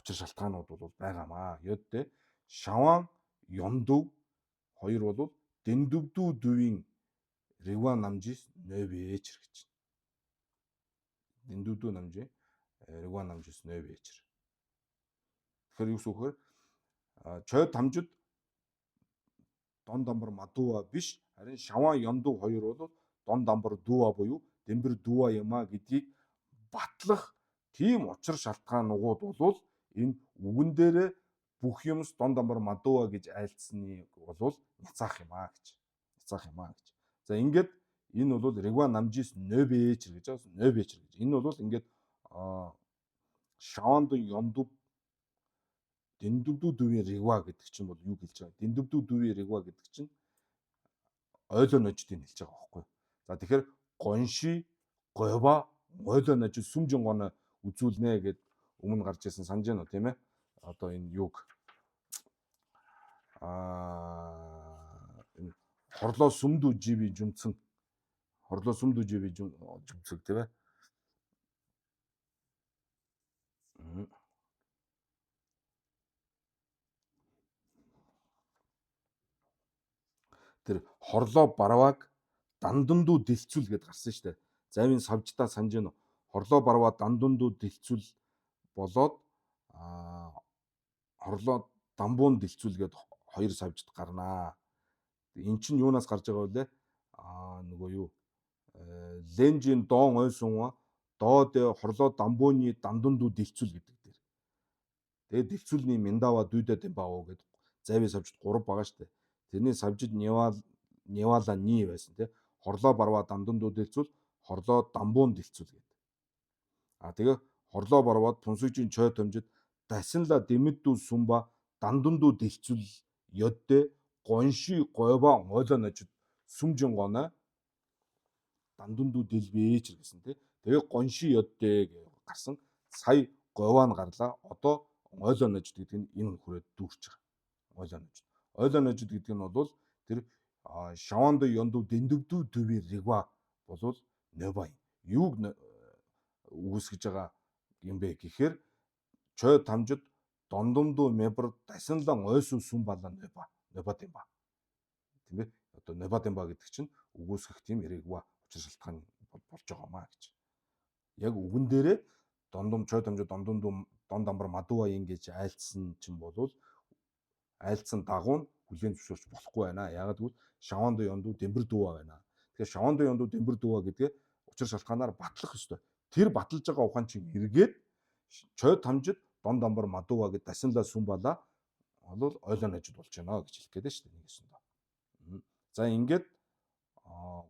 учир шалтгаанууд бол байгаамаа. Ёдтэй шаван ёндов хоёр бол дэндүвдүү дүвийн регуа намжис нойвээч гэж. Дэндүвдүү намжи регуа намжис нойвээч. Тэгэхээр юу гэхээр чой тамжид дон дамбар мадууа биш харин шаван ёндов хоёр бол дон дамбар дууа буюу дэмбэр дууа юмаа гэдгийг батлах тийм учир шалтгаанууд бол энэ үгэн дээрээ бүх юмс дон дамбар мадууа гэж айлцсныг бол няцаах юм аа гэж. Няцаах юм аа гэж. За ингээд энэ бол регуа намжис нойвээч гэж байна. Нойвээч гэж. Энэ бол ингээд шаванд ёндов дэндүвдүү дүвийн регуа гэдэг чинь бол юу хэлж байгаа? Дэндүвдүү дүвийн регуа гэдэг чинь ойлоо нождыг хэлж байгаа байхгүй. За тэгэхээр гонши гова ойлоо ножид сүмжин гоно үзүүлнэ гэд өмнө гарч ирсэн санаж байна уу тийм ээ? Одоо энэ юг хорлоо сүмдүү живи жумцэн хорлоо сүмдүү живи жумцэг тийм ээ? Тэр хорлоо барвааг дандандуу дэлцүүл гэд гарсан шүү дээ. Завийн савжтаа санаж байна уу? Хорлоо барваа дандандуу дэлцүүл болоод хорлоо дамбуун дэлцүүл гэд хоёр савжт гарнаа. Эн чинь юунаас гарч байгаа вэ? Нөгөө юу? Ленжийн доон ойсунва доод хорлоо дамбууны дандандуу дэлцүүл гэдэг дээр. Тэгээд дэлцүүлний миндава дүйдэ дэмбао гэдэг завийн савжт 3 байгаа шүү дээ. Тэрний савжид Невала ни байсан тий. Хорлоо барваа дандандуу дэлцүүл, хорлоо дамбуун дэлцүүл гэдэг. Тэгээ хорлоо барваад пүнсэгжийн чой тамжид дасинла дэмэддүү сумба дандандуу дэлцүүл ёдтэй гонши гова ойлоо ножид сүмжин гоноо дандандуу дэлбээч гэсэн тий. Тэгээ гонши ёдтэй гэж гарсан. Сая говаа нь гарлаа. Одоо ойлоо ножид гэдэг нь энэ хүрээд дүүрч байгаа. Ойлоо ножид. Ойлоо ножид гэдэг нь бол тэр шаванд ёндов дэндүвдүү дүвийн регуа болвол нёба юуг үүсгэж байгаа юм бэ гэхээр чой тамжид дондомдуу мебр дасинлан ойсуу сүм балаа нёба дэмба. Тийм ээ? Одоо нёба дэмба гэдэг чинь өгөөсгөх тийм регуа учир шалтгаан болж байгаамаа гэж. Яг үгэн дээрээ чой тамжид дондомдуу дон дамбар мадууа ингэж айлцсан чинь болвол айлцсан дагуу нь хүлээн зөвшөөрч болохгүй байна. Ягаад гэвэл шаванд ёндов дэмбэр дууа байна. Тэгэхээр шаванд ёндов дэмбэр дууа гэдгээ учир шалтгаанаар батлах ёстой. Тэр баталж байгаа ухаан чинь эргээд чой тамжид дон дамбар мадууа гэд дасинла сүм балаа бол ойлоо ножид болж байна гэж хэлэх гээд шүү дээ нэгэсэндээ. За ингээд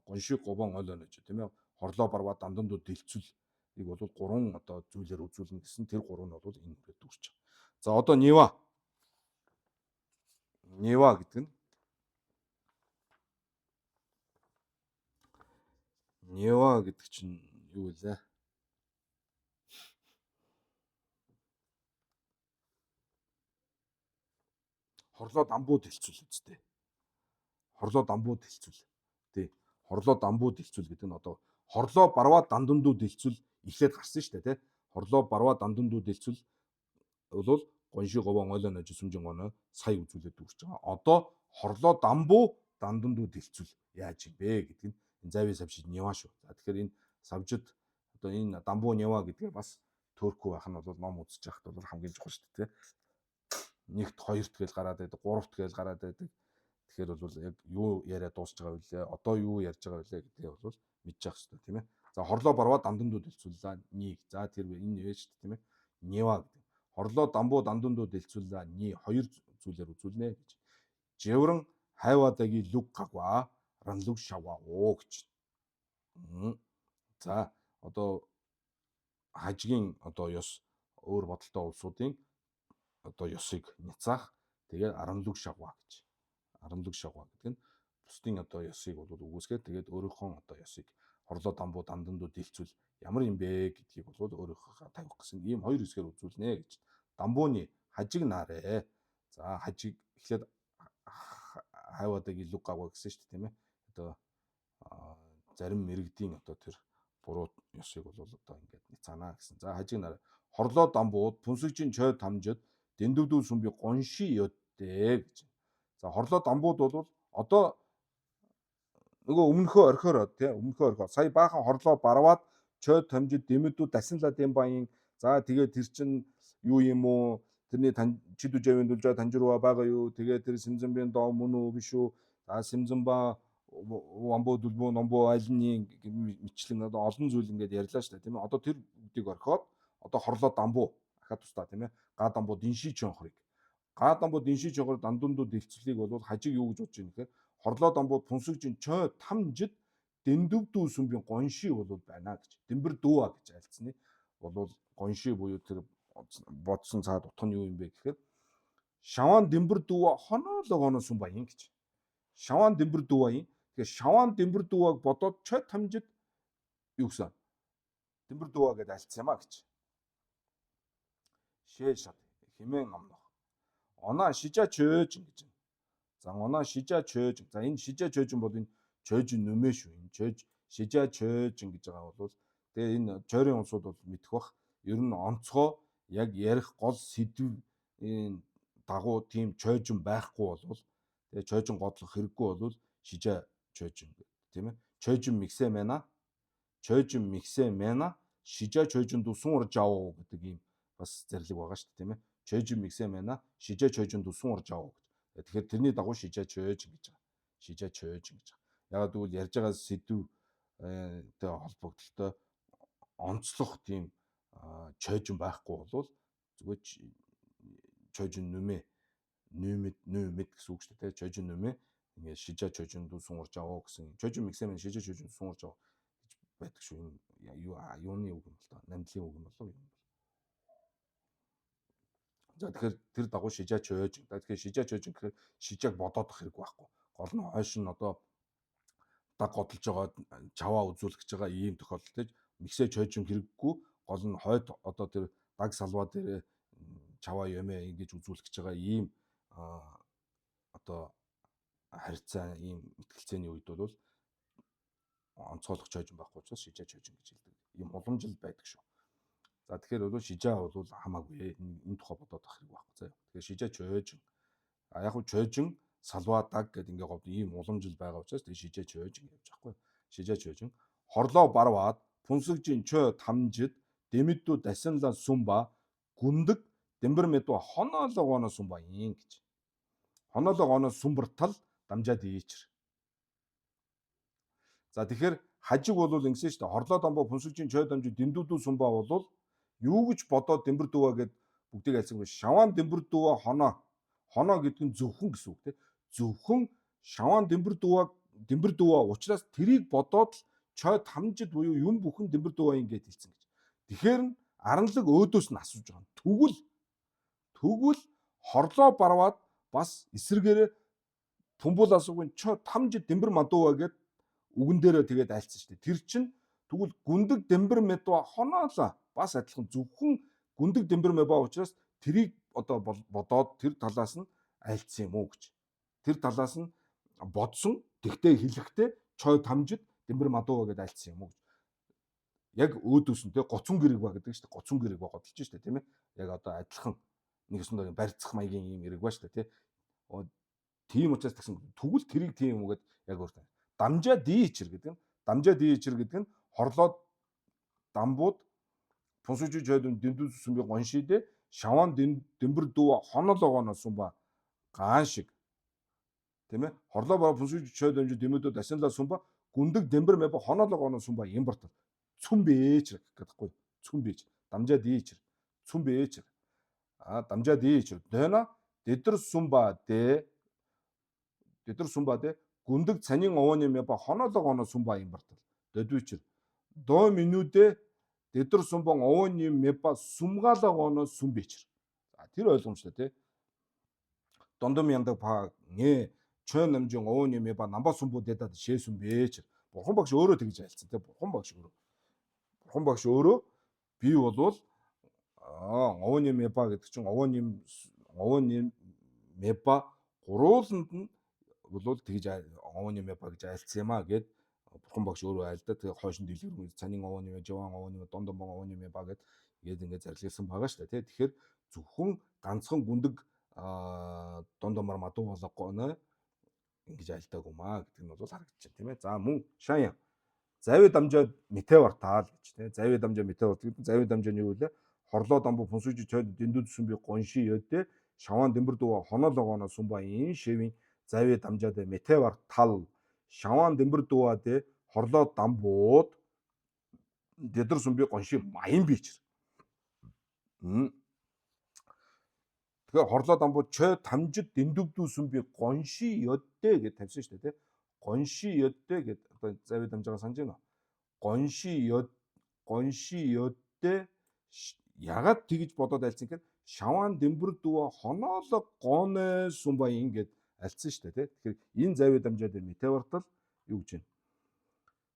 гонши говон ойлоо ножид тийм ээ. Хорлоо барваа дандандуу дэлцүүл ийг бол 3 одоо зүйлээр үзүүлнэ гэсэн тэр 3 нь бол энэ үрээд дүүрч байгаа. За одоо Нева гэдэг нь Нева гэдэг чинь юу вэ? Хорлоо дамбуу дэлцүүл үстэй. Хорлоо дамбуу дэлцүүл. Тий. Хорлоо дамбуу дэлцүүл гэдэг нь одоо хорлоо барваа дандандуу дэлцүүл эхлээд гарсан шүү дээ, тий. Хорлоо барваа дандандуу дэлцүүл бол гонши говон ойлоо ножид сүмжин гоноо сая үзүүлээд дүүрч байгаа. Одоо хорлоо дамбуу дандандуу дэлцүүл яаж юм бэ гэдэг нь завь савшид Нева шүү. За тэгэхээр энэ савжид одоо энэ Дамбуу Нева гэдгээ бас Турку байх нь бол ном үзэж яхад бол хамгийн чухал шүү дээ. Нэгт хоёрт гэж гараад байдаг, гуравт гэж гараад байдаг. Тэгэхээр бол яг юу яриа дуусч байгаа вэ? Одоо юу ярьж байгаа вэ гэдгээ бол мэдчих хэрэгтэй тийм ээ. За хорлоо барваа дамдандууд хэлцүүллээ 1. За тэр энэ вэ шүү дээ тийм ээ. Нева гэдэг. Хорлоо Дамбуу дамдандууд хэлцүүллээ 2 зүйлээр үзүүлнэ гэж. Жеврэн хайваадагийн лүг гагва ранлүг шаваа оо гэж. За одоо хажгийн одоо ёс өөр бодолтой улсуудын одоо ёсыг няцаах тэгээд аранлүг шаваа гэж. Аранлүг шаваа гэдэг нь бусдын одоо ёсыг бол үгүйсгээд тэгээд өөрийнхөө одоо ёсыг хорлоо Дамбуу дамдандууд хэлцүүл ямар юм бэ гэдгийг бол өөрийнхөө тавих гэсэн ийм хоёр хэсгээр үзүүлнэ гэж. Дамбууны хажиг наарэ. За хажиг эхлээд хайваадагийн лүг гагва гэсэн шүү дээ тийм ээ. Одоо зарим мэрэгдийн одоо тэр буруу ёсыг бол одоо ингээд няцаанаа гэсэн. За хажиг наарэ. Хорлоо Дамбууд пүнсэгжин чой тамжид дэндүдүү сүмби гонши ёдтэй гэж. За хорлоо Дамбууд бол одоо нөгөө өмнөхөө орхиороо тий өмнөхөө орхио сая баахан хорлоо барваад чой тамжид дэмэдүү дасинла дэм баян за тэгээд тэр чин юу юм уу тэрний чид үжавын дулжаа танжирва байгаа юу тэгээд тэр симзэмбийн доо мөн үү биш үү за симзэмба Вамбуу дулбуу номбуу айлны мэтлэн одоо олон зүйл ингээд ярьлаа шүү дээ тийм ээ одоо тэр бүгдийг орхиод одоо хорлоо Дамбуу ахаа тустаа тийм ээ га Дамбуу динши чонхорыг га Дамбуу динши чонхор дандундууд дэлцлийг бол хажиг юу гэж бодож байна гэхээр хорлоо Дамбуу пүнсэгжин чой тамжид дэндүвдүү сүмбийн гонши бол байна гэж. Дэмбэр дүүа гэж альцны бол гонши буюу тэр бодсон цаад утга нь юу юм бэ гэхээр шаваан дэмбэр дүүа хоноологоно сүм баян гэж. Шаваан дэмбэр дүүаийн тэгэхээр шаваан дэмбэр дүүаг бодоод чой тамжид юу гэсэн дэмбэр дүүа гэдээ альцсан юм а гэж. Шээ шат химэн номнох. Оноо шижа чөөж гэж. За оноо шижа чөөж. За энэ шижа чөөж бол энэ чөөж нүмэ шүү. Энэ чөөж шижа чөөж гэж байгаа бол тэгээ энэ чойрын улсууд бол мэдэх бах. Ер нь онцгой яг ярих гол сэдв дагуу тийм чойжин байхгүй болвол тэгээ чойжин годлох хэрэггүй болвол шижа чойжин тийм ээ. Чойжин миксэ мэна. Чойжин миксэ мэна. Шижа чойжин дуsun урж аваа гэдэг ийм бас зарлиг байгаа шүү дээ тийм ээ. Чойжин миксэ мэна. Шижа чойжин дуsun урж аваа. Тэгэхээр тэрний дагуу шижа чөөж гэж байгаа. Шижа чөөж гэж байгаа. Ягаад гэвэл ярьж байгаа сэдвтэй холбогдлолтой онцлох тийм чойжин байхгүй болвол зүгээр чойжин нүмэ гэсэн үг шүү дээ. Чойжин нүмэ ингээд шижа чойжин дуsun урж аваа гэсэн. Чойжин миксэмэн шижа чойжин дуsun урж аваа гэж байдаг шүү. Юуны үг юм бол та намдлын үг юм болов юм. За тэгэхээр тэр дагуу шижа чөөж. Тэгэхээр шижа чөөж гэхээр шижааг бодоодох хэрэг байхгүй. Гол нь хойш нь одоо даг годолж байгаа чаваа үзүүлэх гэж байгаа ийм тохиолдолд миксэ чөөж хэрэггүй. Гол нь хойд одоо тэр даг салбаа дээр чаваа юмэ ингэж үзүүлэх гэж байгаа ийм одоо харьцаа ийм мэтгэлцээний үед бол онцгойлох чойж байхгүй учраас шижа чойж гэж хэлдэг. Ийм уламжил байдаг шүү. За тэгэхээр бол шижаа бол хамаагүй энэ тухай бодоод ах хэрэг байхгүй заа. Тэгэхээр шижаа чойж яг хөө чойжин салваа даг гэдэг ингээ говд ийм уламжил байгаа учраас тэгээ шижаа чойж гэж явж байхгүй. Шижаа чойжин хорлоо барваад пүнсэгжин чой тамжид дэмэддүү дасинлаа сүмба гүндэг дэмбэр мэдүү хоноологоно сүмба ин гэж. Хоноологоно сүмбэртал дамжаад ийчэр. За тэгэхээр хажиг бол ингэсэн шүү дээ. Хорлоо Дамбуу пүнсэгжин чой дамжид дэндүдүү сүмба бол юу гэж бодоод дэмбэр дүүа гэд бүгдийг альсан гэж шаваан дэмбэр дүүа хоноо гэдэг нь зөвхөн гэсэн үг тийм. Зөвхөн шаваан дэмбэр дүүа учраас тэрийг бодоод чой тамжид буюу юм бүхэн дэмбэр дүүа ингэж хэлсэн гэж. Тэгэхээр аранлаг өөдөөс нь асууж байгаа. Тэгвэл хорлоо барваад бас эсрэгээрээ Түмбул асуугийн чой тамжид дэмбэр мадууа гэд үгэн дээрээ тэгээд альцсан шүү дээ. Тэр чинь тэгвэл гүндэг дэмбэр мэдва хоноолоо бас адилхан зөвхөн гүндэг дэмбэр мэба учраас тэрийг одоо бодоод тэр талаас нь альцсан юм уу гэж. Тэр талаас нь бодсон тэгтээ хэлэхдээ чой тамжид дэмбэр мадууа гэд альцсан юм уу гэж. Яг өөдөөс нь те гоцун гэрэг ба гэдэг шүү дээ. Гоцун гэрэг ба годолж шүү дээ тийм ээ. Яг одоо адилхан нэгэсэндээ барьцах маягийн юм эрэг ба шүү дээ тий. Тийм учраас тэгсэн тэгвэл тэрийг тийм үгээд яг өөртөө дамжаа дийчэр гэдэг нь дамжаа дийчэр гэдэг нь хорлоод дамбууд пунсужиж ойдон дэндүү сүмби гоншиде шаван дэмбэр дүү хонол огоно сумба гаан шиг тийм ээ хорлоо ба пунсужиж ойдон дэмэдүүд асинла сумба гүндэг дэмбэр мэб хонол огоно сумба имбарт цүм бээч гэдэггүй цүм бээч дамжаа дийчэр цүм бээч дамжаа дийчэр дэна дэдэр сумба дэ гүндэг цанин овооны мэб хонол огоно сумба имбарт дэдвичэр до минутэ дэдэр сумбан овооны мэба сумгаалаагооно сүмбэчэр. Тэр ойлгомжтой тий. Дондом яндаг па нэ чön намжин овооны мэба намба сумбуу дэдад шээ сүмбэчэр. Бурхан багш өөрөө тэгж айлцсан тий. Бурхан багш өөрөө би болвол овооны мэба гэдэг чинь овооны мэба гурууланд нь болвол тэгж овооны мэба гэж айлцсан юм а гэд бурхан багш өөрөө айлдаа тэгээ хойшин дэлгэрэн цанин овооны мэ жаван овооны мэ дондон овооны мэ багэд ингээд зарлисан байгаа шүү дээ. Тэгэхээр зөвхөн ганцхан гүндэг дондомор мадуу болгоно ингэж айлдаагүй маа гэдэг нь бол харагдаж байна тийм ээ. За мөн шаян зави дамжаа метеор таал гэж тийм зави дамжаа метеор гэдэг зави дамжаа нь юу вэ? Хорлоо дамбу пунсужи чойд дэндүүд сүмби гонши ёдэ шаван дэмбэр дуу хонол огоно сумба ин шевин зави дамжаад метеор тал шаван дэмбэр дууадэ хорлоо дамбууд дэдэр сүмби гонши маян бичэр. Тэгэхээр хорлоо дамбууд чö тамжид дэндүвдүү сүмби гонши ёдэ гэж тавьсан шүү дээ. Гонши ёдэ гэдэг одоо зави дамжаагаа санаж байна уу? Гонши ёдэ ягаад тэгж бодоод альцсан гэхээр шаван дэмбэр дүү хонооло гоне сумба ингээд альцсан шүү дээ. Тэгэхээр энэ зави дамжаа дээр метеортал юу гэж байна?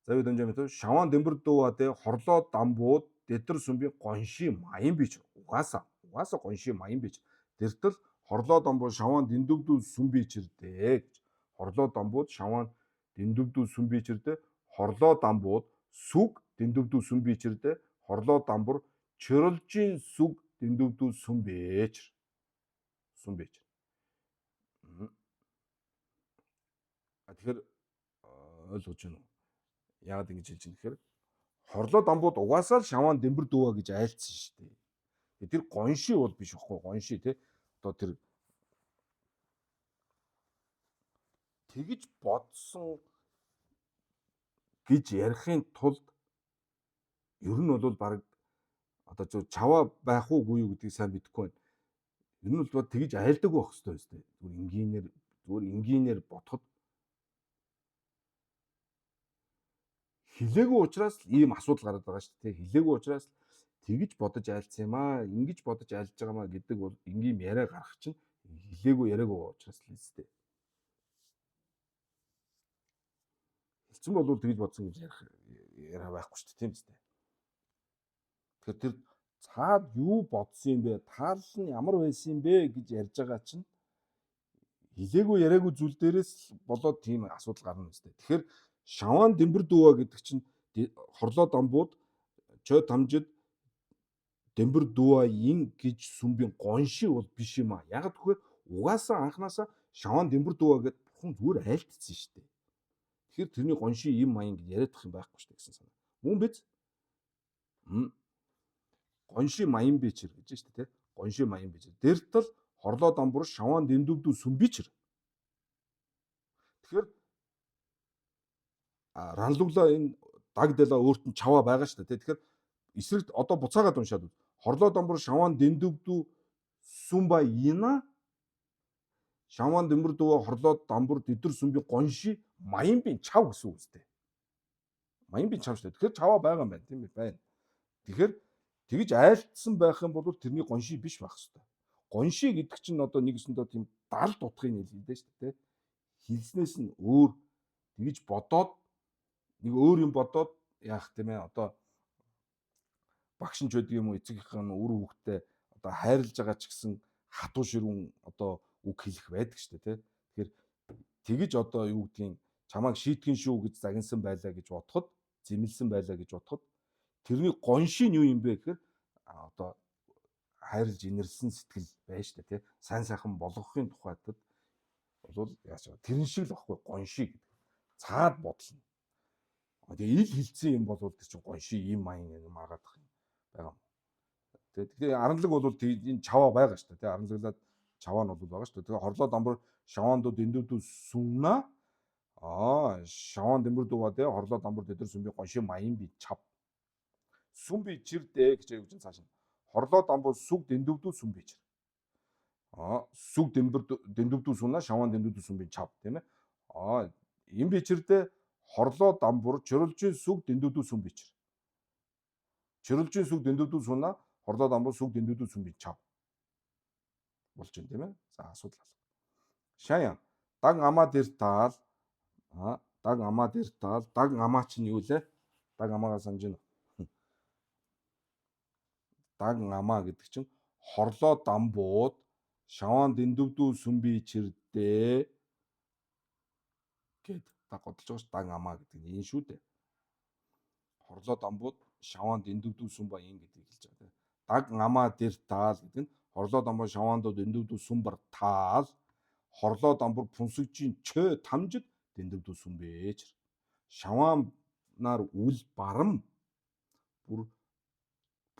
Зави дамжаа метеор шаван дэмбэр дүүадэ хорлоо дамбууд дэдэр сүмби гонши маян бич угаасаа гонши маян бич дэртэл хорлоо дамбуу шаван дэндүвдүү сүмбичэрдэ гэж хорлоо дамбууд шаван дэндүвдүү сүмбичэрдэ хорлоо дамбууд сүг дэндүвдүү сүмбичэрдэ хорлоо дамбур чөрөлжин сүг дэндүвдүү сүмбэчэр. Тэгэхээр ойлгож байна уу? Яагаад ингэж хэлж байна гэхээр хорлоо дамбууд угаасаа л шаван дэмбэр дүүа гэж айлцсан шүү дээ. Тэр гонши бол биш байхгүй гонши тий. Одоо тэр тэгж бодсон гэж ярихын тулд ер нь бол баг одоо чаваа байх уугүй юу гэдгийг сайн мэдэхгүй байна. Ер нь бол тэгж айлдаг байх хэрэгтэй шүү дээ. Зүгээр энгийнээр бодоход хилээгүй учраас ийм асуудал гараад байгаа шүү дээ. Хилээгүй учраас тэгж бодож айлцсан юм аа, ингэж бодож айлж байгаа маа гэдэг бол ингийн яриа гарах чинь хилээгүй яриагүй учраас л үстэй. Хэлсэн бол тэгж бодсон гэж яриа байхгүй шүү дээ, тийм үстэй. Тэгэхээр тэр цаад юу бодсон юм бэ? Таал нь ямар байсан юм бэ гэж ярьж байгаа чинь хилээгүй яриагүй зүйл дээрээс болоод тийм асуудал гарна үстэй. Тэгэхээр шаван дэмбэр дүүа гэдэг чинь хорлоо дамбууд чö тамжид дэмбэр дүүа ин гэж сүмбийн гонши бол биш юм аа. Яг тэгэхээр угаасаа анханасаа шаван дэмбэр дүүа гэдэг бурхан зүгээр айлтцсан шүү дээ. Тэгэхээр тэрний гонши им маян гэж яриадах юм байхгүй шүү дээ гэсэн санаа. Мөн биз? Гонши маян бичэр гэж шүү дээ, тий? Гонши маян бичэр. Дэртэл хорлоо дамбур шаван дэндүвдүү сүмбичэр. Тэгэхээр ранлуглаа энэ даг дэла өөрт нь чаваа байгаа шүү дээ. Тэгэхээр эсрэг одоо буцаагаад уншаад хорлоо дамбур шаван дэндүвдүү сүмба ина шаван дэмбэр дүү хорлоо дамбур дэдэр сүмби гонши маян би чав гэсэн үг үстэй. Маян би чав шүү дээ. Тэгэхээр чаваа байгаа юм байна, тийм ээ байна. Тэгэхээр тэгж айлтсан байх юм бол тэрний гонши биш байх хэвээр. Гонши гэдэг чинь одоо нэгэсэндээ тийм дал дутхыг хэлдэг шүү дээ. Хэлснээс нь өөр тэгж бодоод нэг өөр юм бодоод яах тийм ээ одоо багш нь ч байдаг юм уу эцэгийнхэн үр хүүхдээ одоо хайрлаж байгаа ч гэсэн хатуу ширүүн одоо үг хэлэх байдаг шүү дээ тий. Тэгэхээр тэгж одоо юу гэдгийг чамайг шийтгэн шүү гэж загинсан байлаа гэж бодоход зэмлсэн байлаа гэж бодоход тэрний гонши нь юу юм бэ гэхээр одоо хайрлж инэрсэн сэтгэл байж шүү дээ тий. Сайн сайхан болгохын тухайд бол яаж тэрэн шиг л баггүй гонши гэдэг. Цаад бодлоо. Тэгээ ил хилцсэн юм бол тэр чинь гонши ийм маян юм маргаад байгаа юм. Тэгээ аранлаг бол энэ чаваа байгаа шүү дээ. Аранлаглаад чаваа нь бол байгаа шүү дээ. Тэгээ хорлоо дамбар шаваандууд эндүүдүү сүнна. Шаваан дэмбэр дуваа тэгээ хорлоо дамбар дэдэр сүмби гонши маян би чав. Сүмби чирдэ гэж явж цааш. Хорлоо дамбар сүг дэндүүдүү сүмби чир. Сүг дэндүүдүү сүнна шаваан дэндүүдүү сүмби чав тийм ээ. Им бичирдэ хорлоо дамбар чөрөлжин сүг дэндүүдүү сүмби чир. Чөрөлжин сүг дэндүүдүү сүнна хорлоо дамбар сүг дэндүүдүү сүмби чав. Болж байна тийм ээ. За асуудал. Шаян даг амаа дээр таал даг амаа дээр таал даг амаа чинь юу лээ? Даг амаагаа санаж байна. Даг амаа гэдэг чинь хорлоо дамбууд шаваан дэндүүдүү сүмби чирдэ гэд даг бодож байгаа ш даг амаа гэдэг нь энэ шүү дээ. Хорлоо дамбууд шаваан дэндүүдүү сүмба ин гэдгийг хэлж байгаа тийм. Даг амаа дээр таал гэдэг нь хорлоо дамбуу шаваандууд дэндүүдүү сүмбар таал хорлоо дамбар пүнсэгжийн чö тамжид дэндүүдүү сүмбэж. Шаваанаар үл барам бүр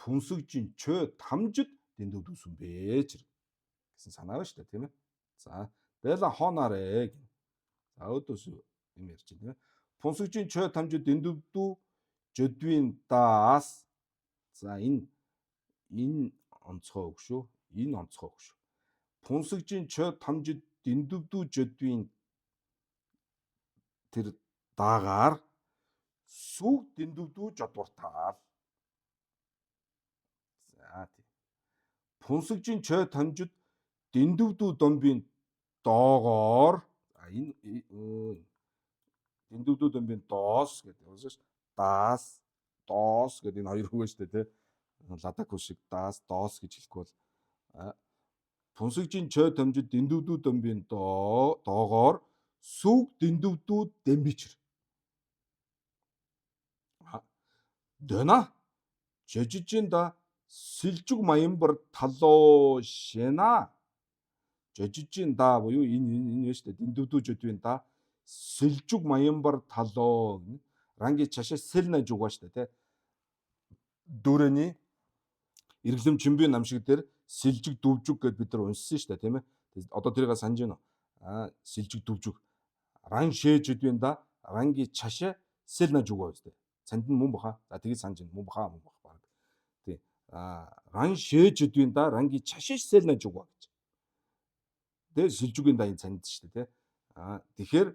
пүнсэгжийн чö тамжид дэндүүдүү сүмбэж гэсэн санаа байна шүү дээ тийм ээ. За байла хоонаарэ. За өдөөс юм ярьж байна тийм ээ. Пүнсэгжийн чö тамжид дэндүүдүү жөдвийн даас. За энэ онцгой үг шүү. Энэ онцгой үг шүү. Пүнсэгжийн чö тамжид дэндүүдүү жөдвийн тэр даагаар сүг дэндүүдүү жодвартаал. За тийм. Пүнсэгжийн чö тамжид дэндүүдүү домбын доогоор энэ дэндүүдүү домбын доос гэдэг юм шүү. Даас, доос гэдэг энэ хоёр үг байна шүү дээ тий. Ладаку шиг даас, доос гэж хэлэхгүй бол пүнсэгжийн чö тамжид дэндүүдүү домбын доогоор сүг дэндүүдүү дэмбичэр. Дэна жожижинда сэлжүг маянбар талоо шена. Жожижинда буюу энэ шүү дээ. Дэндүүдүү жодвийн да сэлжүг маянбар талоо ранги чашаа сэлнэ жугаа шүү дээ тий. Дөрөний эргэлэм чимбийн намшиг дээр сэлжиг дүвжиг гэд бид нар уншсан шүү дээ тийм ээ. Одоо тэрийг санаж байна. Сэлжиг дүвжиг ран шээждвийн да ранги чашаа сэлнэ жугаа шүү дээ. Санд нь мөн баха. За тэгээд санаж байна. Мөн баха баг. Тий. Ран шээждвийн да ранги чашаа сэлнэ жугаа гэж. Тэгээд сэлжүгийн да энэ санд шүү дээ тий. Тэгэхээр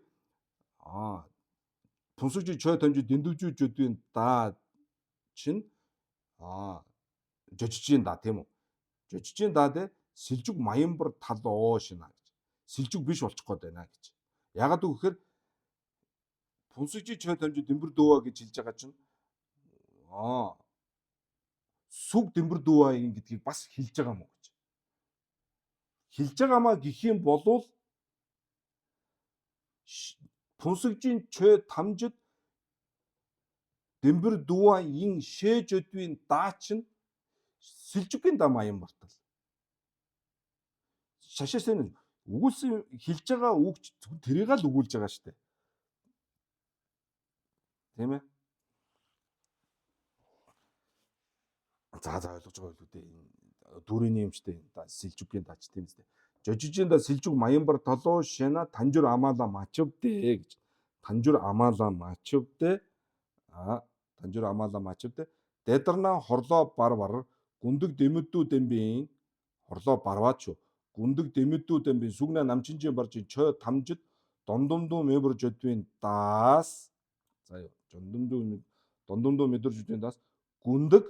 пүнсэгжийн чö тамжид дэндүүжүү жөдвийн да чинь жожижийн да тийм үү. Жожижийн да дэ сэлжүг маянбар талоо шина гэж. Сэлжүг биш болчих гээд байна гэж. Ягаад гэвэл пүнсэгжийн чö тамжид дэмбэр дүүа гэж хэлж байгаа чинь сүг дэмбэр дүүа ин гэдгийг бас хэлж байгаа мó гэж. Хэлж байгаамаа гэх юм болвол пүнсэгжийн чö тамжид дэмбэр дүүа ин шээжөдвийн даа чинь сэлжүгийн да маян бартал. Шашаасаа өгүүлсэн хэлж байгаа үг тэрийг л өгүүлж байгаа шүү дээ. Тийм ээ. За ойлгож байгаа л үү дээ. Дүүрийн юмчтэй да сэлжүгийн даач тийм үстэй. Жожижийн да сэлжүг маянбар толоо шена танжур амаала мачвдэ гэж. Танжур амаала мачвдэ. Танжур амаала мачвдэ. Дэдарна хорлоо барвар гүндэг дэмэдүү дэмбийн хорлоо барваач. Гүндэг дэмэдүү дэмбийн сүгнэ намчинжийн баржин чö тамжид дондомдуу мэбэр жодвийн даас. За юу дондомдуу мэбэр жодвийн даас гүндэг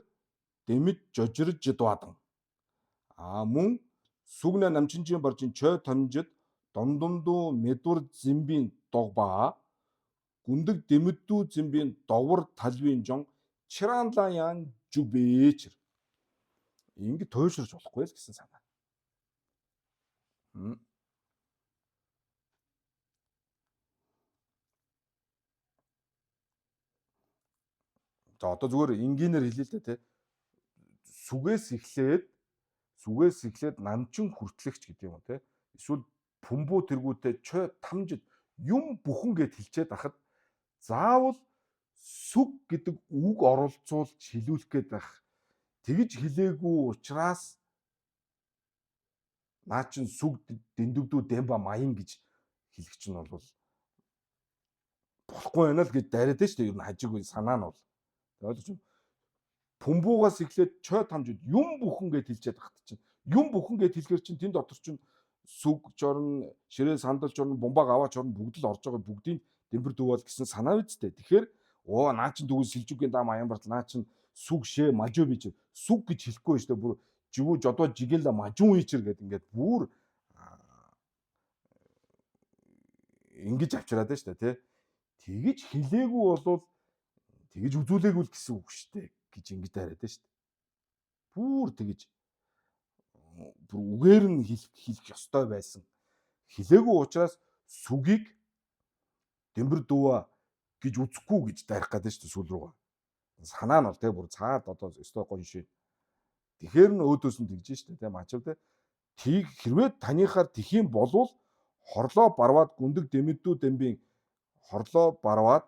дэмэд жожирж жидваадан. Мөн сүгнэ намчинжийн баржин чö тамжид дондомдуу мэдвэр зэмбийн догба гүндэг дэмэдүү зэмбийн довор талвын жон чиранлаян жүбээчэр. Ингэ тойшрож болохгүй л гэсэн санаа. За одоо зүгээр энгийнээр хэлээ л дээ тий. Сүгээс эхлээд намчин хүртлэгч гэдэг юм уу тий. Эсвэл пүмбүү тэргүүтэй чö тамжид юм бүхэн гэд хэлчихэд ахад заавал сүг гэдэг үг оролцуулж хэлүүлэх гээд байх. Тэгж хэлээгүй учраас наа чин сүг дэндүвдүү дэмба маян гэж хэлэх чинь бол болохгүй байна л гэж дараад шүү дээ. Ер нь хажиггүй санаа нь бол. Ойлгож байна. Пумбуугаас эхлээд чой тамжид юм бүхэн гэд хэлчихэд багт чинь. Юм бүхэн гэд хэлэхэр чинь тэн дотор чинь сүг жорн, ширээ сандал жорн, бумбаг аваач жорн бүгд л орж байгаа бүгдийн дэмбэр дүүвал гэсэн санаа үсттэй. Тэгэхээр наа чин дүүс сэлжүүгийн даа маян барт наа чин сүг шээ мажуу бич сүг гэж хэлэхгүй шүү дээ. Бүр живүү жодоо жигэл мажуу ичэр гэд ингээд бүр ингэж авчираад байна шүү дээ, тий. Тэгэж хэлээгүй болвол тэгэж үзүүлээгүй л гэсэн үг шүү дээ гэж ингэж дараад байна шүү дээ. Бүр тэгэж бүр үгээр нь хэлэх ёстой байсан. Хэлээгүй учраас сүгийг дэмбэр дүүва гэж үзэхгүй гэж дарих гэдэг шүү дээ сүүл рүүгээ. Санаа нь бол тий бүр цаад одоо өстой гоншээ. Тэгэхээр нь өөдөөс нь тэгж шүү дээ, тий мачав тий. Тийг хэрвээ таныхаар тхийн болвол хорлоо барваад гүндэг дэмэдүү дэмбийн хорлоо барваад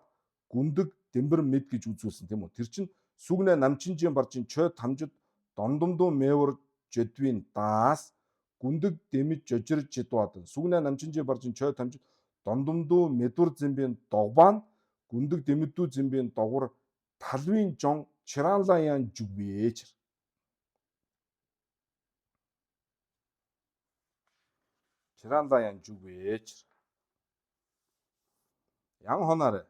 гүндэг дэмбэр мэд гэж үзүүлсэн тийм үү. Тэр чинь сүгнэ намчинжийн баржин чой тамжид дондомдуу мэвэр жодвийн даас гүндэг дэмэд жожир жидваад сүгнэ намчинжийн баржин чой тамжид дондомдуу медвэр зэмбийн догбаан гүндэг дэмэдүү зэмбийн догвар талвын жон чиранла яан жүгвэж. Чиранла яан жүгвэж. Ян хоноор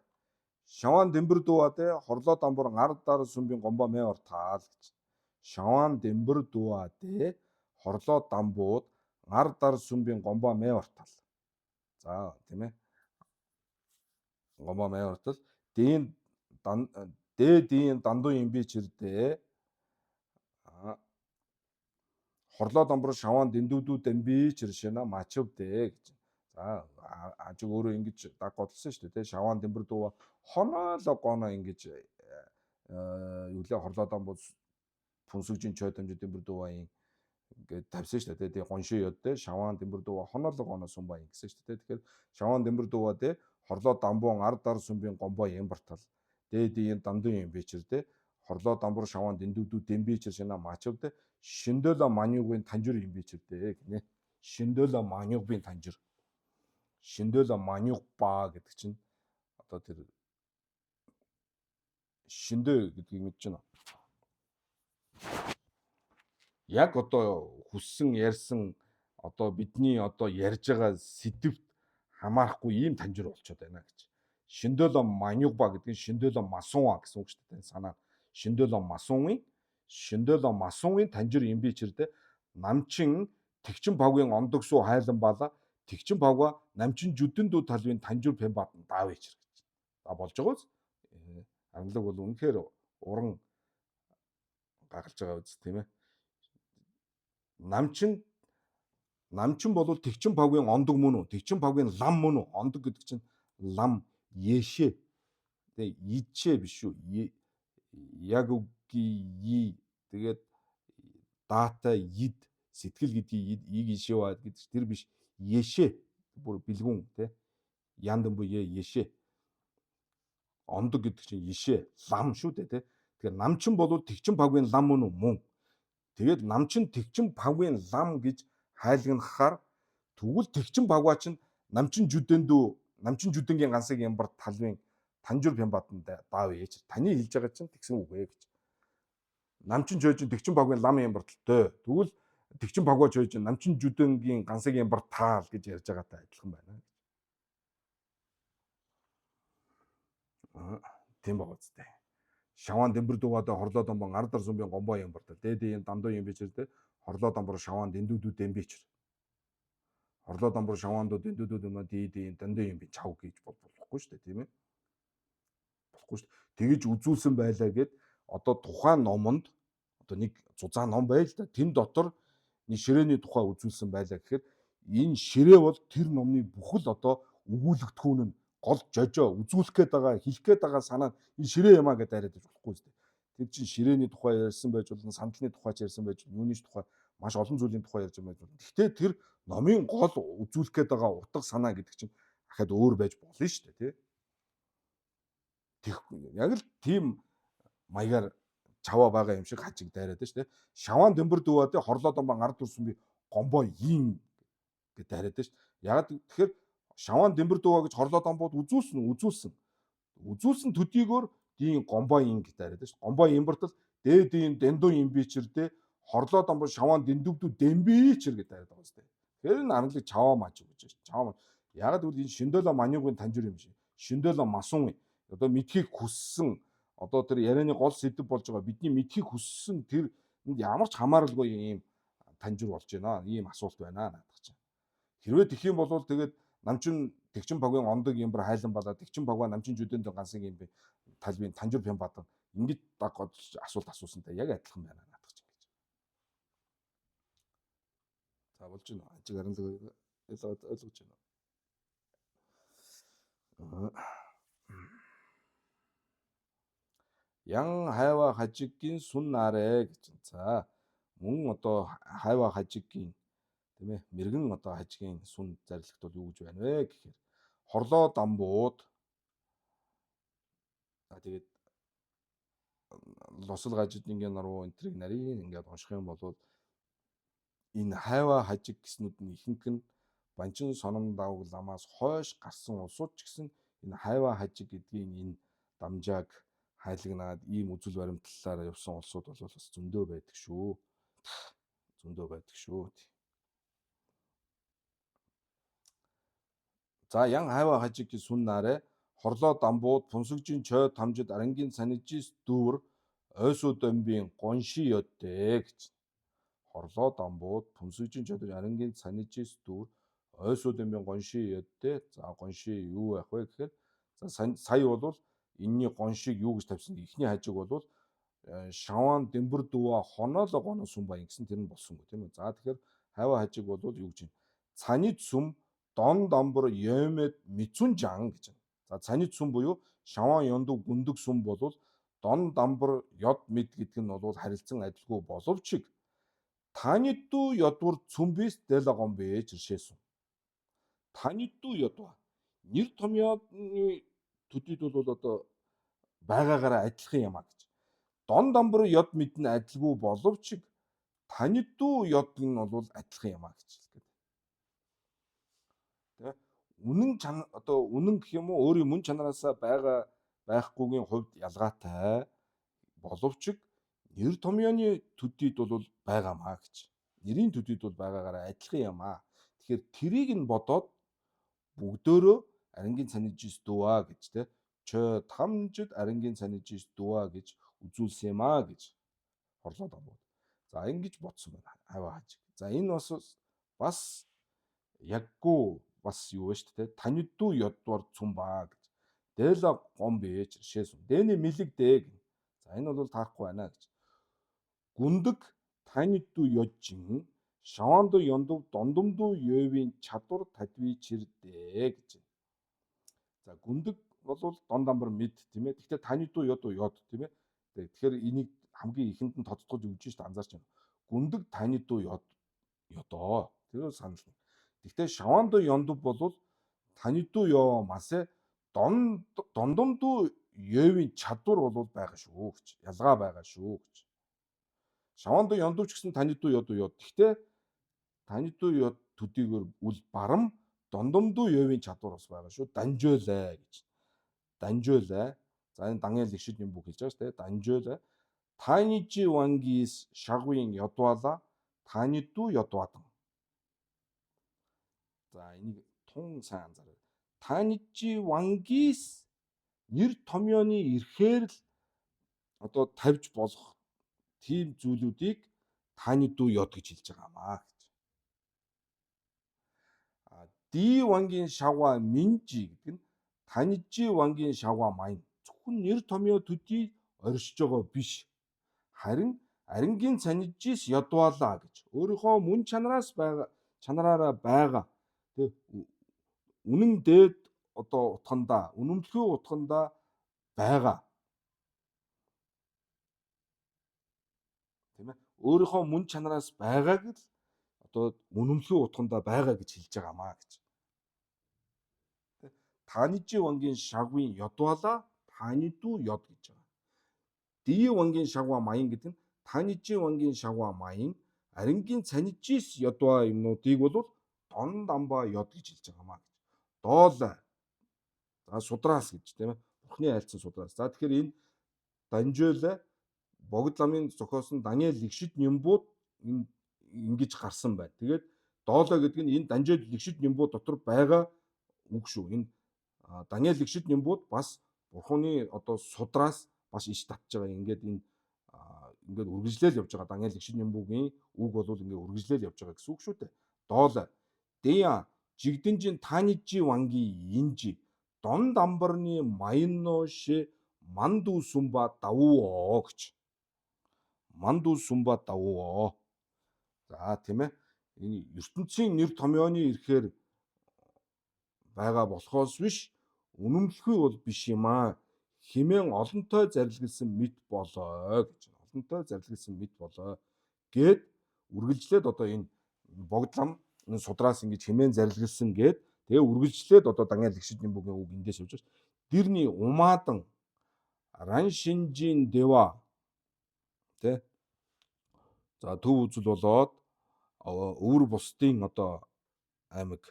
шаван дэмбэр дууадэ хорлоо дамбур ардаар сүмбийн гомбо мэвэр таал гэж. Шаван дэмбэр дууадэ хорлоо дамбууд ардаар сүмбийн гомбо мэвэр таал. За тийм ээ. Гомбо мэвэр таал дээдийн дандуу юм би чирдээ. Хорлоо дамбур шаван дэндүүдүү дэмби чиршэна мачвдэ гэж. За ажиг өөрөө ингэж даг годлсон шүү дээ. Шаван дэмбэр дуува хоноолоо гоно ингэж юулаа хорлоо дамбур пүнсүжин чой дамжид дэмбэр дууваин ингээд тавьсан шүү дээ. Тэгээ гоншоо ёдтэй шаван дэмбэр дуува хоноолоо гоно сумбаа ингэсэн шүү дээ. Тэгэхээр шаван дэмбэр дуува дэ хорлоо дамбуун ардаар сүмбийн гомбо ямбартал дээдийн дандуу юм бичэрдэ хорлоо дамбур шаван дэндүүдүү дэмбичэр шина мачвдэ шиндөлө манюгийн танжир юм бичэрдэ гинэ. Шиндөлө манюгийн танжир. Шиндөлө манюг ба гэдэг чинь одоо тэр шиндөө гэдгийг мэдэж байна. Яг одоо хүссэн ярьсан одоо бидний одоо ярьж байгаа сэдвт хамаарахгүй ийм танжир болчиход байна гэж. Шиндөлө манюг ба гэдэг нь шиндөлө масууа гэсэн үг шүү дээ. Санаа шиндөлө масуугийн танжир юм бичэрдэ намчин тэгчин павгийн ондогсуу хайлан бала тэгчин павга намчин жүдэн дүү талвын танжир пэмбат даав ичэр гэж. За болж байгаа үз. Англиг бол үнэхээр уран гаргалж байгаа үз тийм ээ. Намчин бол тэгчин павгийн ондог мөн үү? Тэгчин павгийн лам мөн үү? Ондог гэдэг чинь лам ешэ. Тэгээ ичээ биш үү? Яг үгүй тэгээд дата ид сэтгэл гэдгийг иг ишээ гэдэг тэр биш ешэ бүр бэлгүүн тий яндан буу ешэ ондог гэдэг чинь ишээ лам шүү дээ тий. Тэгэхээр намчин бол тэгчин павгийн лам мөн үү? Мөн. Тэгээд намчин тэгчин павгийн лам гэж хайлгнахаар тэгвэл тэгчин павгаа чинь намчин жүдэнгийн гансыг ямбар талвын танжир пямбатанд даав ээж. Таны хэлж байгаа чинь тэгсэн үг ээ гэж. Намчин жойж тэгчин павгийн лам ямбарталтай. Тэгвэл тэгчин павгаа жойж намчин жүдэнгийн гансыг ямбар таал гэж ярьж байгаатай адилхан байна. Тийм байгаа үстэй. Шаван дэмбэр дуугаадаа хорлоо домбон ардаар сүмбийн гомбо ямбартал. Дээдийн дандуу юм бичэрдэ хорлоо домбор шаван дэндүүдүү дэмбичэр. Хорлоо домбор шаваандуу дэндүүдүү дэмбэ дээдийн дандуу юм би чав гэж болохгүй шүү дээ тийм ээ. Болохгүй шүү дээ. Тэгэж үзүүлсэн байлаа гэд одоо тухайн номонд одоо нэг зузаан ном байл да. Тэн дотор нэг ширээний тухай үзүүлсэн байлаа гэхээр энэ ширээ бол тэр номны бүхэл одоо өгүүлэгдэхүүн нь гол жожоо үзүүлэх гээд байгаа хэлэх гээд байгаа санаа энэ ширээ юмаа гэдээ яриад байж болохгүй шүү дээ. Тэр чинь ширээний тухай ярьсан байж болно, сандалны тухай ярьсан байж болно, юуны тухай маш олон зүйлийн тухай ярьж байж болно. Гэхдээ тэр номын гол үзүүлэх гээд байгаа утга санаа гэдэг чинь дахиад өөр байж болно шүү дээ, тий. яг л тийм маягаар чаваа байгаа юм шиг хажиг дайраад байна шүү дээ. Шаваан дөмбөр дүүвээ хорлоод амбан ард турсан би гомбоо ийн гэж дайраад байна шүү. Яг тэгэхээр шаваан дөмбөр дүүвээ гэж хорлоод амбууд үзүүлсэн төдийгөр дийн гомбоо ийн гэж дайраад байна шүү. Гомбоо имбертал дээдийн дэндүү имбичэрдээ хорлоод амбан шаваан дэндүгдүү дэмбичэр гэж дайраад байгаа шүү дээ. Тэгэхээр энэ арналыг чаваа маж гэж байна шүү. Чаваа. Яг л энэ шиндөлө маньюгийн танжир юм шиг. Шиндөлө масуун одоо мэдхийг хүссэн одоо тэр ярианы гол сэдэв болж байгаа бидний мэдхийг хүссэн тэр ямар ч хамааралгүй ийм танжир болж байна. Ийм асуулт байна наадах чинь. Хэрвээ тэх юм бол тэгээд намчин тэгчин багын ондог юм бар хайлан балаа тэгчин багва намчин жүдэнд гансыг юм бэ талбын танжир пям бадан ингэж даг асуулт асуусантай яг адилхан байна наадах чинь гэж. За болж байна. Ажиг арилга ойлгож байна. Ян хайва хажиггийн сүн нарэ гэж. За мөн одоо хайва хажиггийн тийм ээ мэрэгэн одоо хажигын сүн зарлагт бол юу гэж байна вэ гэхээр хорлоо дамбууд тэгээд лосол гажидынгийн наруу энтриг нарийн ингээд унших юм бол энэ хайва хажиг гэснүүд нь ихэнх нь банчин сонон давг ламаас хойш гарсан улсууд ч гэсэн энэ хайва хажиг гэдгийн энэ дамжааг хайлагнаад ийм үзэл баримтлалаар явсан улсууд бол бас зөндөө байдаг шүү. Зөндөө байдаг шүү. За ян хайва хажиг гэж сүн нарэ хорлоо дамбууд пунсагжин чой тамжид арангийн санижис дүүр ойсуу домбийн гонши ёдтэй гэж. Хорлоо дамбууд пунсагжин чой арангийн санижис дүүр ойсуу домбийн гонши ёдтэй. За гонши юу байх вэ гэхээр за сая бол энэний гоншиг юу гэж тавьсан. Эхний хажиг бол шаваан дэмбэр дүүа хонооло гоно сүм баян гэсэн тэр нь болсонгүй тийм үү. За тэгэхээр хайва хажиг бол юу гэж байна? Цанид сүм дон дамбар ёмэд мицүн жан гэж байна. За цанид сүм буюу шаваан ёндог гүндэг сүм бол дон дамбар ёд мэд гэдэг нь бол харилцан адилгүй боловч танидду ёдвар цүмбис дэлагон бэж иршээсэн. Танидду ёдва нэр томьёоны төдийд бол одоо байгаагаараа адилхан юм а гэж. Дон дамбар ёд мэд нь адилгүй боловч танидду ёд нь бол адилхан юм а гэж хэлдэг. Тэ? Үнэн чанар одоо үнэн гэх юм уу өөрийн мөн чанараасаа байгаа байхгүйгийн хувьд ялгаатай боловч нэр томьёоны төдийд бол байгаамаа гэж. Нэрийн төдийд бол байгаагаараа адилхан юм а. Тэгэхээр тэрийг нь бодоод бүгдөө арангийн санижис дууа гэж тэ чö тамжид арангийн санижис дууа гэж үзүүлсэн юм а гэж хорлоод байна. За ингэж бодсон байна. Хайва хажиг. За энэ бас яггүй бас юу вэ шүү дээ. Танидду ёдвар цумбаа гэж. Дэла гом бэж шээсэн. Дэний мэлэг дээ. За энэ бол таарахгүй байна гэж. Гүндэг танидду ёжин шаваанду ёндов дондомду ёвийн чадвар тадви чирдээ гэж. За гүндэг бол дон дамбар мэд тийм ээ. Гэхдээ танидду ёд тийм ээ. Тэгэхээр энийг хамгийн ихэнд нь тодтогч өгж шүү дээ анзаарч байна. Гүндэг танидду ёдоо. Тэр санал нь. Гэхдээ шаваанду ёндов бол танидду ёо масэ дондомду ёвийн чадвар бол байгаа шүү гэж. Ялгаа байгаа шүү гэж. Шаваанду ёндов ч гэсэн танидду ёд. Гэхдээ танидду ёд төдийгөр үл барам дондомду ёвийн чадвар бас байгаа шүү. Данжуулаа гэж. Данжуулаа. За энэ дангийн лигшид юм бүх хэлж байгаа шүү дээ. Данжуулаа. Танижи вангис шагвын ёдвала танидду ёдвадан. За энийг тун сайн анзаараа. Танижи вангис нэр томьёоны эрхээр л одоо тавьж болох тийм зүйлүүдийг танидду ёд гэж хэлж байгаамаа гэж. Ди вангийн шаваа минжи гэдэг нь танижи вангийн шаваа майн. Зөвхөн нэр томьёо төдий оршиж байгаа биш. Харин арангийн санижис ёдвалаа гэж. Өөрийнхөө мөн чанараараа байгаа. Тэг үнэн дээд одоо утгандаа, үнэмлэхүй утгандаа байгаа. Тийм ээ. Өөрийнхөө мөн чанараас байгааг л одоо үнэмлэхүй утгандаа байгаа гэж хэлж байгаамаа гэж. Танижи вангийн шагвын ёдвала таниду ёд гэж байгаа. Ди вангийн шагва маян гэдэг нь танижи вангийн шагва маян арингийн цанижис ёдва юмнуудыг бол дон дамба ёд гэж хэлж байгаамаа гэж. Доол за судраас гэж тийм ээ. Бурхны айлцсан судраас. За тэгэхээр энэ данжуулаа богд ламын зохиосон Даниэл Лигшит Нямбууд ингэж гарсан байна. Тэгээд доолоо гэдэг нь энэ Даниэл Лигшит Нямбууд дотор байгаа үг шүү. Энэ Даниэл Лигшит Нямбууд бас Бурхны одоо судраас бас иш татж байгаа. Ингээд энэ ингээд үргэлжлэл явж байгаа. Даниэл Лигшит Нямбуугийн үг бол ингээд үргэлжлэл явж байгаа гэсэн үг шүү дээ. Доолоо Дэя жигдэнжин таанижи ванги инжи дон дамбарны майноше манду сумба давуу гэж. Манду сумба давуу. За тийм ээ. Энэ ертөнцийн нэр томьёоны ирэхээр байгаа болохоос биш үнэмлэхгүй бол биш юм аа. Химэн олонтой зарилгэлсэн мэд болоо гэж. Олонтой зарилгэлсэн мэд болоо гэд үргэлжлээд одоо энэ богдлам энэ судраас ингэж химэн зарилгэлсэн гэд тэгээ үргэлжлээд одоо Даниэл Лигшит Нямбуугийн үг эндээс явж байна. Дэрний умаадан раншинжин дэва тэ. За төв үзэл болоод өвөр бусдын одоо аймаг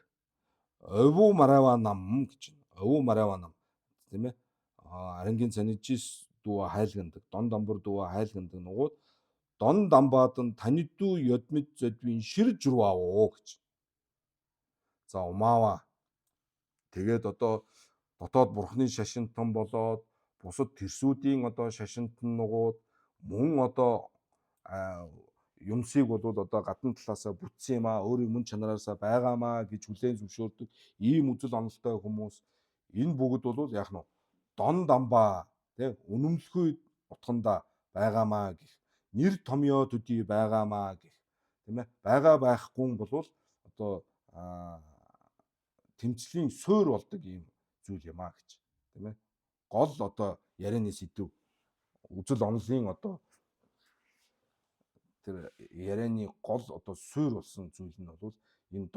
Ову Мараваа нам гэж байна. Ову Мараваа нам тийм ээ. Арингийн цанижис дуу хайлгандаг, дон дамбар дуу хайлгандаг нугууд дон дамбаадан танидуу ёдмит зодвийн шир журваавуу гэж. За умаава. Тэгээд одоо дотоод бурхны шашинтан болоод бусад тэрсүүдийн одоо шашинтан нугууд мөн одоо юмсыг бол одоо гадна талаасаа бүтсэн юм аа, өөрийн мөн чанараасаа байгаамаа гэж хүлээн зөвшөөрдөг ийм үзэл онолтой хүмүүс энэ бүгд бол яг нь дон дамбаа тий үнэмлэхгүй утганда байгаамаа гэх нэр томьёо төдий байгаамаа гэх тийм ээ байгаа байхгүй бол одоо тэмцлийн суурь болдог ийм зүйл юм аа гэж тийм ээ гол одоо ярианы сэдв үзэл онолын одоо тэр ярианы гол одоо суурь болсон зүйл нь бол энэ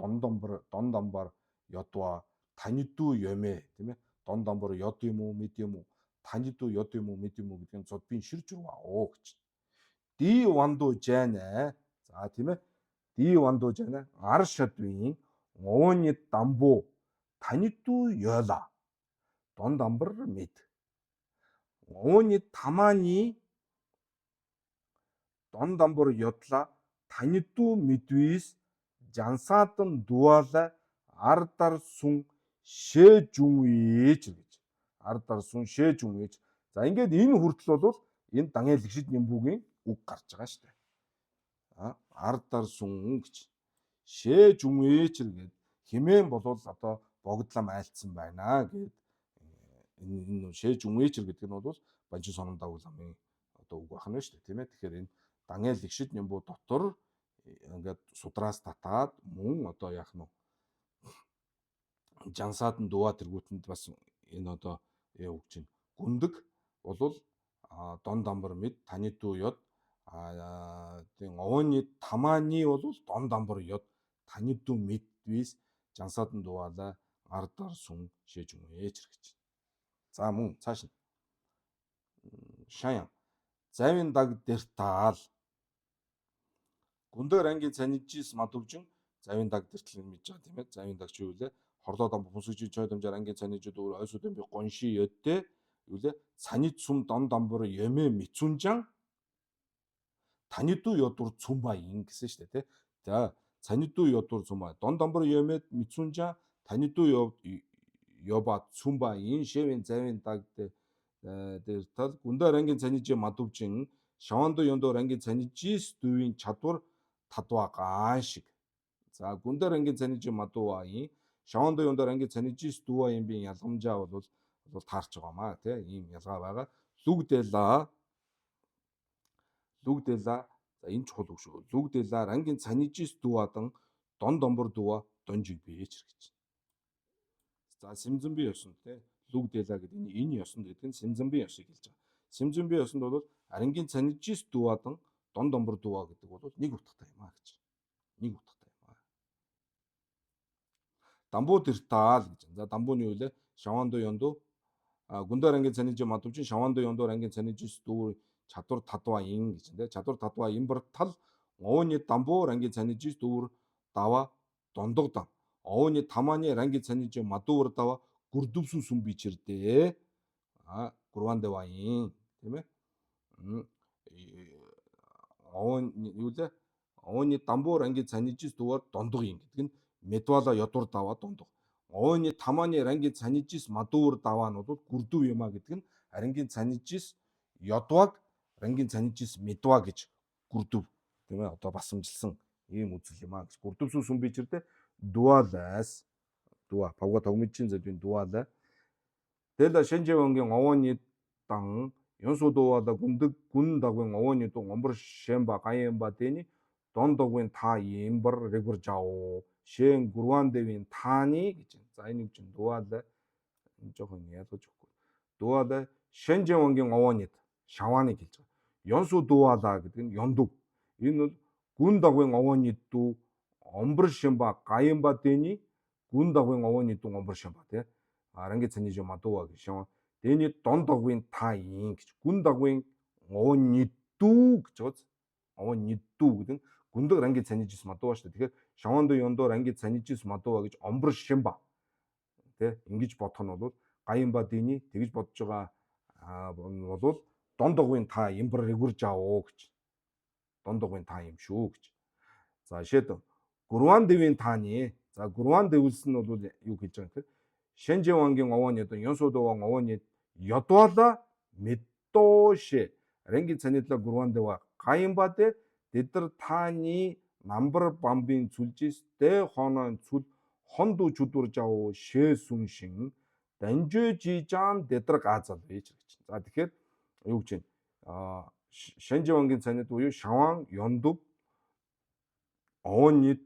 дон дамбар ёдва танидуу ёмэ тийм ээ дон дамбар ёд юм уу мэд юм уу танидуу ёд юм уу мэд юм уу гэдэг нь зодбын шир журваа гэж. Ди ванду жана за тийм ээ ди ванду жана ар шадвын овны дамбу танидуу ёла дон дамбар мэд овны таманы дон дамбар ёдла танидуу мэдвис жансаатан дуала ардар сун шээ жүнвэж гэж. Ардар сун шээ жүнвэж. За ингээд энэ хүртэл бол энэ Даниэл Лигшит Нямбуугийн үг гарч байгаа шүү дээ. Ардар сун гэж. Шээ жүнвэж гэдэг химэн болвол одоо богдлам айлцсан байна гэд энэ шээ жүнвэж гэдэг нь бол Банчин сонон дагуу ламын одоо үг байна шүү дээ тийм ээ. Тэгэхээр энэ Даниэл Лигшит Нямбуу дотор ингээд судраас татаад мөн одоо яах нь жансаадан дуваа тэргүүтэнд бас энэ одоо үг чинь гүндэг болвол дон дамбар мэд танидуу ёд тийм овны таманы бол дон дамбар ёд танидуу мэд вис жансаадан дуваала ардар сун шээж юмээж гэж. За мөн цааш нь шаян завин даг дэртаал гүндэр ангийн цанижис мадувжин завин даг дэртэл мэдж байгаа тийм ээ. Завин даг чи юу вэ? Хорлоо дамб хүсгэж чойдомжаар ангийн цанижид өөр ойсуудын би гонши ёдтэй юу вэ? Цаниж сум дон дамбар ёмэ мицүнжан танидуу ёдур цумба ин гэсэн шүү дээ тий. За цанидуу ёдур цумба дон дамбар ёмэ мицүнжан танидуу ёба цумба ин шевэн завин даг дэртэл гүндэр ангийн цанижи мадувжин шавандо ёндор ангийн цанижис дүйн чадвар татва гаашиг. За гүндэр ангийн цанижи мадууаи шавандо ёндор ангийн цанижис дүүа юм би ялгамжаа бол таарч байгаамаа тий ийм ялгаа байгаа. Лүгдэлаа за энэ чухал үг шүү. Лүгдэлаа ангийн цанижис дүүадан дон домбор дүүа донжиг бийч гэж. За Симзэнби ёсонд тий лүгдэлаа гэдэг энэ ёсонд гэдэг нь Симзэнби ёсыг хэлж байгаа. Симзэнби ёсонд бол арингийн цанижис дүүадан дон домбор дүүа гэдэг бол нэг утгатай юм аа гэж. Нэг утгатай юм аа. Дамбуу дэртаал гэж. За дамбууны үйлээ шавандо ёндо 군도 랑게 전이지 맞도진 샤완도 연도 랑게 전이지 또 чадвар татва ин гэж нэ чадвар татва имбар тал овны дамбо ранги 전이지 또 다와 돈독다 овны тамани ранги 전이지 맞도르 다와 굴둡수 숨비치르데 구르완데와인 тийм ээ овн юулээ овны дамбо ранги 전이지 또 돈독 ин гэдэг нь медвала ядур даваа дундуг. Овны таманы ранги цанижис мадуур даваанууд гүрдүү юма гэдэг нь арангийн цанижис ядваг рангийн цанижис медва гэж гүрдүү тийм ээ одоо басамжилсан ийм үзэл юм а гэж гүрдүүсүү сүмбичэрдэ дуалаас дуа павга тогмичийн зөвийн дуалаа тэл шэнжэвэнгийн овны дан 연소도와다 군 다군 어원이 또 엄버 셴바 가이엠바 데니 돈도군 타 임버 레그르자오 셴 구르완데윈 타니 гэж заиныг чин дуаада жоохон ядаж өгөхгүй. Дуаада Шэнжэн 원경 어원이 샤와니 хэлж байгаа. 연소 дуаада гэдэг нь 연독. Энэ бол гүн дагвын 어원이 또 엄버 셴바 가이엠바 데니 гүн дагвын 어원이 또 엄버 셴바 те. 아랑게 цэни 좀 마도와 гэж. Тэний дондогвын та ин гэж гүн дагвын овнидүү гэж байгаа. Овнидүү гэдэг нь гүндэг ранги цанижис мадууа шүү дээ. Тэгэхээр шавандо ёндоор ранги цанижис мадууа гэж омбор шимба. Тэ ингэж бодох нь бол гаянба дийний тэгж бодож байгаа бол дондогвын та имбэр регүрж аваа гэж. Дондогвын та юм шүү гэж. За жишээд гурван дэвийн тааны. За гурван дэвэлс нь бол юу гэж байгаа юм. Шэнжэвангийн овоониод 연소도왕 овоониод ядвала медтоше ранги цанитла гурвандэва гаимбаде тэдэр тааны намбар бамбын зүлжис дэ хонон зүл хонду чудурж аваа шээсүншин данжö жижаан тэдэр газал байж гэж. За тэгэхээр юу гэж байна? Шэнжэвангийн цанит буюу шаван 연독 овоониод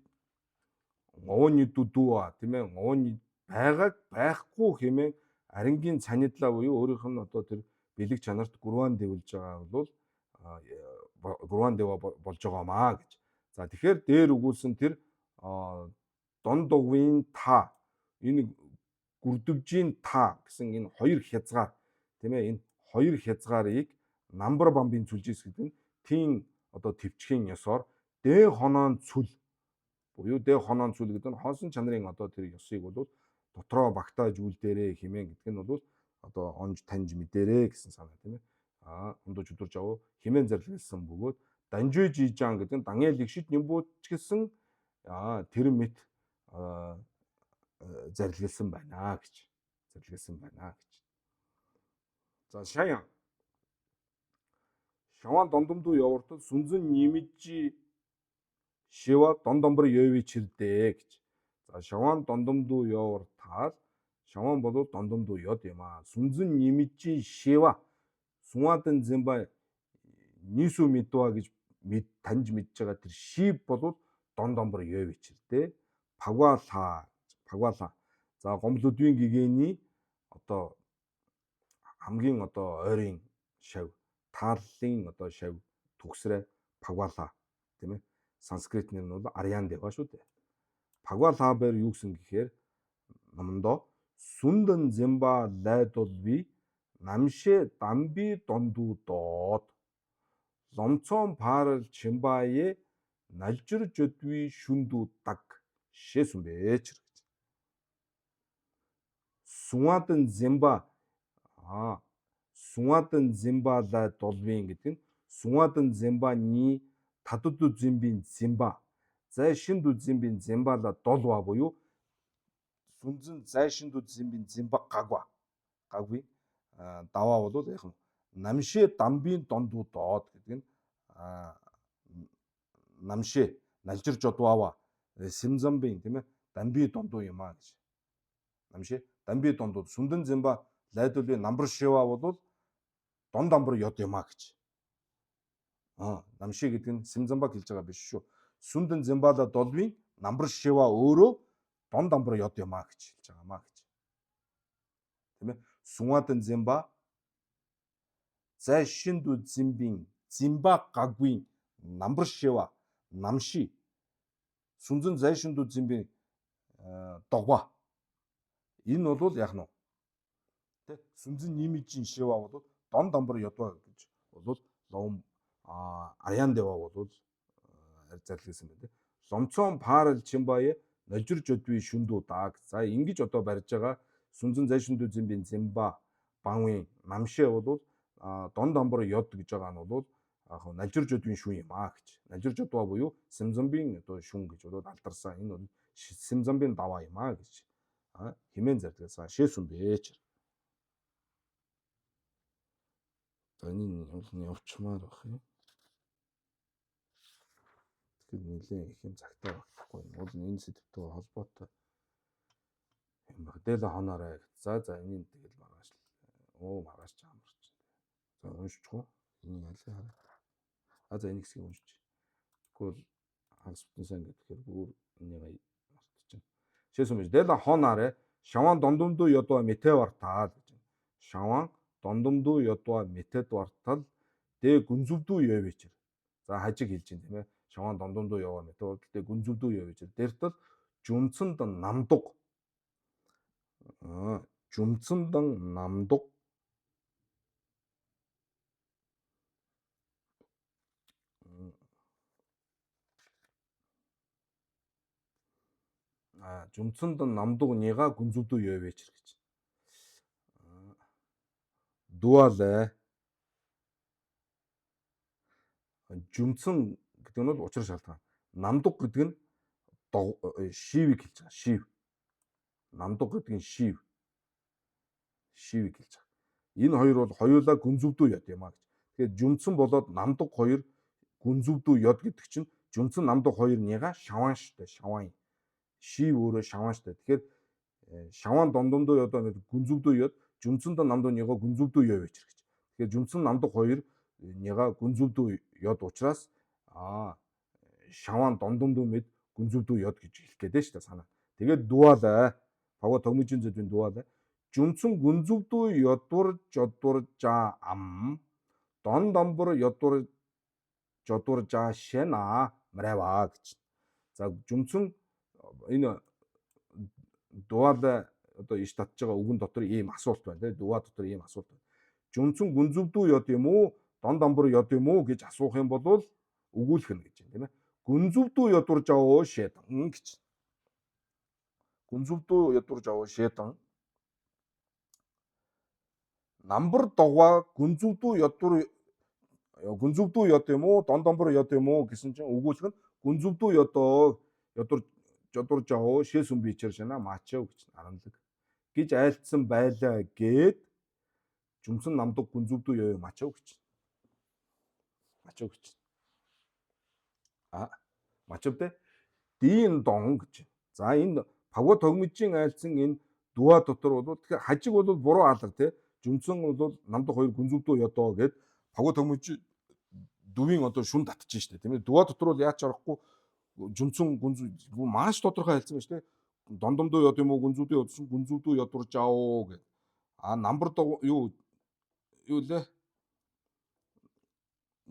дудуа тийм ээ овоониод байгааг байхгүй хэмээн арангийн цанидлаа буюу өөрийнх нь одоо тэр бэлэг чанарт гурван дэвлж байгаа бол гурван дэва болж байгаамаа гэж. За тэгэхээр дээр өгүүлсэн тэр дондогвын та энэ гүрдвжийн та гэсэн энэ хоёр хязгаар тийм ээ энэ хоёр хязгаарыг намбар бамбын зүлжис гэдэг нь тийм одоо төвчхийн ёсоор дэ хоноон цүл буюу дэ хоноон цүл гэдэг нь хонсон чанарын одоо тэр ёсыг бол дотроо багтааж үлдээрээ хэмээн гэдэг нь бол одоо онж таньж мэдэрээ гэсэн санаа тийм ээ. Ондож өдөрж аваа хэмээн зарлигласан бөгөөд данжö жижаан гэдэг нь дангийн лигшид нэмбүүч гэсэн тэр мэт зарлигласан байна гэж. За шаян шаван дондомдуу явартал сүнзэн нэмижи шива дондомбор ёвичирдээ гэж. За шаван дондомдуу явартал шаван бол дондомдуу ёд юм а. Сүнзэн нэмижи шива сунгадан зэмба нийсүү мэдва гэж таньж мэдж байгаа тэр шив бол дондомбор ёвичирдээ пагвала. За гомлодвийн гэгээний одоо хамгийн одоо ойрын шав тааллын одоо шав төгсрэ пагвала тийм ээ. Санскрит нэр нь бол Арян дэва шүү дээ. Пагвалабэр юу гэсэн гэхээр номондоо сүндэн зэмба лайдулви намшэ дамби дондуудод ломцон парал чимбае налжир жодви шүндүүдаг шээсүмбэж гэж. Сунгадан зэмба лайдулвин гэдэг нь сунгадан зэмбаний татуд зэмбийн зэмба зайшинду зэмбийн зэмбала долва буюу сүнзэн зайшинду зэмбийн зэмба гагви даваа бол яг нь намшэ дамбын дондуудод гэдэг нь намшэ налжир жодвава симзамбын тийм ээ дамби дондуу юм а гэж. Намшэ дамби дондууд сүндэн зэмба лайдулви намбар шива бол дон дамбар ёд юм а гэж. Намши гэдэг нь симзамбаг хэлж байгаа биш шүү. Сүндэн зэмбала долвийн намбар шива өөрөө дон дамбар ёд юм а гэж хэлж байгаамаа гэж. Тийм ээ. Сунгадан зэмба зайшинду зэмбийн зэмба гагвийн намбар шива намши сүнзэн зайшинду зэмбийн догва. Энэ бол яг нь Тэ сүнзэн нимижин шива бол дон дамбар ядва гэж бол лом аян дэва бол зарласан байна. Ломцон парал чимбае noloжирж өдвий шүндүү дааг. За ингэж одоо барьж байгаа сүнзэн зайшүндүү зэмбийн зэмба банвын намшээ бол дон дамбар ёд гэж байгаа нь бол яг noloжирж өдвийн шүн юм гэж. noloжирж өдва буюу сэмзамбийн одоо шүн гэж бол алдарсан. Энэ бол сэмзамбийн даваа юм гэж хэмээн зарласан шээсүн бэж. Энэ явчмаар бах юм. Тэгэхээр нэлээд их юм цагтаа багтахгүй. Уул энэ сэдвтэй холбоотой юм баг. Дэл хонорой. За энийг тэгэл маргааш. Маргааш ч амарч. За уншчихгүй. Энийг аль хараа. За энийг хэсгийг уншиж. Тэгвэл хагас бүтэн сан гэхээр бүр энийг мартчихна. Шээсүн бэж. Дэл хонорой. Шаван дондомдуу ядва мэтэ вартаа гэж. Шаван дондомдуу ядва мэтэд вартал дэ гүнзүвдүү явээч. За хажиг хэлж юм тийм ээ. Шаван дондомдуу яваа мэт урдтай гүнзүвдүү явж. Дэртэл жумцанд намдаг. Жумцанд намдаг. Жумцанд намдаг нэга гүнзүвдүү явээч гэж. Дуалэ. Жумцан гэдэг нь бол учир шалтгаан. Намдаг гэдэг нь шивийг хэлж байгаа. Шив. Намдаг гэдэг нь шивийг хэлж байгаа. Энэ хоёр бол хоёулаа гүнзүвдүү яд юм а гэж. Тэгэхээр жумцан болоод намдаг хоёр гүнзүвдүү яд гэдэг чинь жумцан намдаг хоёр нэга шаван штэ. Шаван. Шив өөрөө шаван штэ. Тэгэхээр шаван дондомдуу яд гүнзүвдүү яд жумцанд намдаг нэга гүнзүвдүү явээч гэж. Тэгэхээр жумцан намдаг хоёр нэга гүнзүвдүү яд учраас шаван дондомдуу мэд гүнзүвдүү яд гэж хэлэх гээд шүү дээ санаа. Тэгээд дуалаа. Пава томжин зэдвэн дуалаа. Жумцан гүнзүвдүү ядвар жодвар жа ам дон дамбар ядвар жодвар жа шэна мрэва гэж. За жумцан энэ дуалаа одоо иш татж байгаа үгэн дотор ийм асуулт байна тийм. Дуа дотор ийм асуулт байна. Жумцан гүнзүвдүү яд юм уу? Дон дамбар яд юм уу гэж асуух юм бол өгүүлэх нь гэж юм тийм ээ. Гүнзүвдүү ядвар жаваа шэдан гэж. Гүнзүвдүү ядвар жаваа шэдан. Намбар догва гүнзүвдүү яд юм уу? Дон дамбар яд юм уу гэсэн чинь өгүүлэх нь гүнзүвдүү ядаа ядвар жодвар жаваа шээсүн бичээр шана мачаа гэж аранлаг гэж айлтсан байлаа гээд жумсан намдаг гүнзүвдүү яваа мачаа гэж. Мачаа гэж. Мачавдэ дийн дон гэж. За энэ павга тогмжийн айлцсан энэ дуа дотор бол тэгэхээр хажиг бол буруу алга тий. Жумсан бол намдаг хоёр гүнзүвдүү ядаа гээд павга тогмж дүвийн одоо шүн татчих штэ тийм ээ. Дуа дотор бол яач арахгүй жумцун гүнзүү маш тодорхой хэлсэн байна шүү дээ. Дондомдоо яд юм уу гүнзүүдөө ядсан гүнзүүдөө ядварж аав гэ. Намбар юу лээ.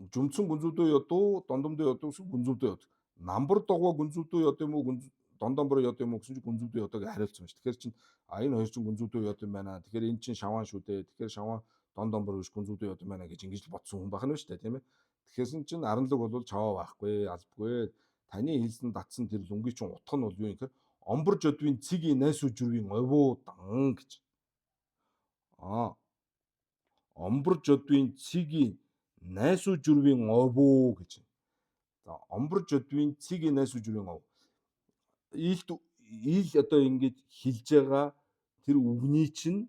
Жумцун гүнзүүдөө ядуу дондомдоо ядуу гэсэн гүнзүүдөө яд. Намбар догоо гүнзүүдөө яд юм уу дондомбор яд юм уу гэсэн чинь гүнзүүдөө ядаг хариулсан байна шүү. Тэгэхээр чинь энэ хоёр чинь гүнзүүдөө яд юм байна. Тэгэхээр энэ чинь шаван шүү дээ. Тэгэхээр шаван дондомбор биш гүнзүүдөө яд юм байна гэж ингэж л бодсон хүн байна шүү дээ тийм ээ. Тэгэхээр чинь аранлаг бол чаваа байхгүй албгүй. Таны хэлсэн татсан тэр лүнгийн чинь утга нь бол юу юм гэхээр омборж өдвийн цэгийн найсуу жүргийн овоодан гэж. Омборж өдвийн цэгийн найсуу жүргийн овоо гэж. За омборж өдвийн цэгийн найсуу жүргийн ов. Ил одоо ингэж хэлж байгаа тэр үгний чинь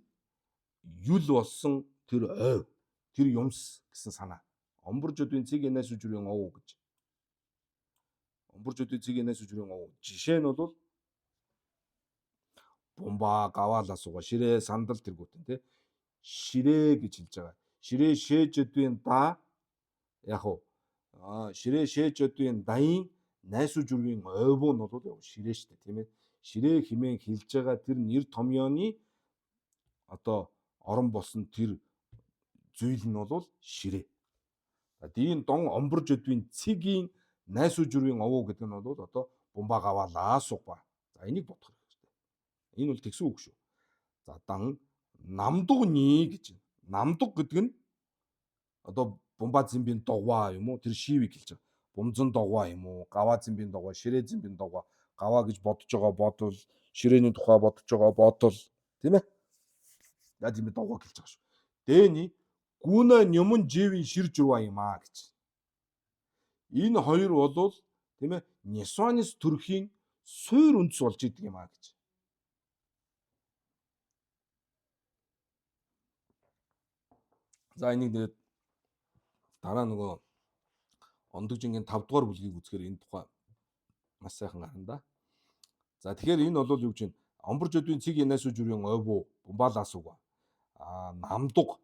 юл болсон тэр ойв тэр юмс гэсэн санаа. Омборж өдвийн цэгийн найсуу жүргийн ов гэж. Омборж өдвийн цэгийн найсуу жүргийн ов. Жишээ нь бол бомба гаваалаа сууга ширээ сандал тэргүүтэн тий. Ширээ гэж хэлж байгаа. Ширээ шээж өдвийн да яг уу ширээ шээж өдвийн дайн найсуу жүргийн ойвоо нь бол ширээ штэ тийм ээ. Ширээ химэн хэлж байгаа тэр нэр томьёоны одоо орон болсон тэр зүйл нь бол ширээ. Дийн дон омборж өдвийн цэгийн найсуу жүргийн овоо гэдэг нь бол одоо бомба гаваалаа сууга. За энийг бодох хэрэгтэй. Энэ бол тэгсэн үг шүү. За дан 남독니 гэж. 남독 гэдэг нь одоо бумба зэмбийн догва юм уу? Тэр шивийг хэлж байгаа. Бумзан догва юм уу? Гава зэмбийн догва, ширээ зэмбийн догва. Гава гэж бодож байгаа бодвол, ширээний тухай бодож байгаа бодвол, тийм ээ? Яаж зэмбийн догваг хэлж байгаа шүү. Дэний гүнэ нёмон живийн шир журва юм аа гэж. Энэ хоёр болвол тийм ээ? Нисванис төрхийн суур үндэс болж идэг юм аа гэж. За энийг тэгээд дараа нөгөө ондогжингийн 5 дугаар бүлгийг үзэхээр энэ тухай маш сайхан гарна да. За тэгэхээр энэ бол юу гэж вэ? Омборч өдвийн цэг янасуу жүрийн ойвуу бумбалаасууга. Намдуг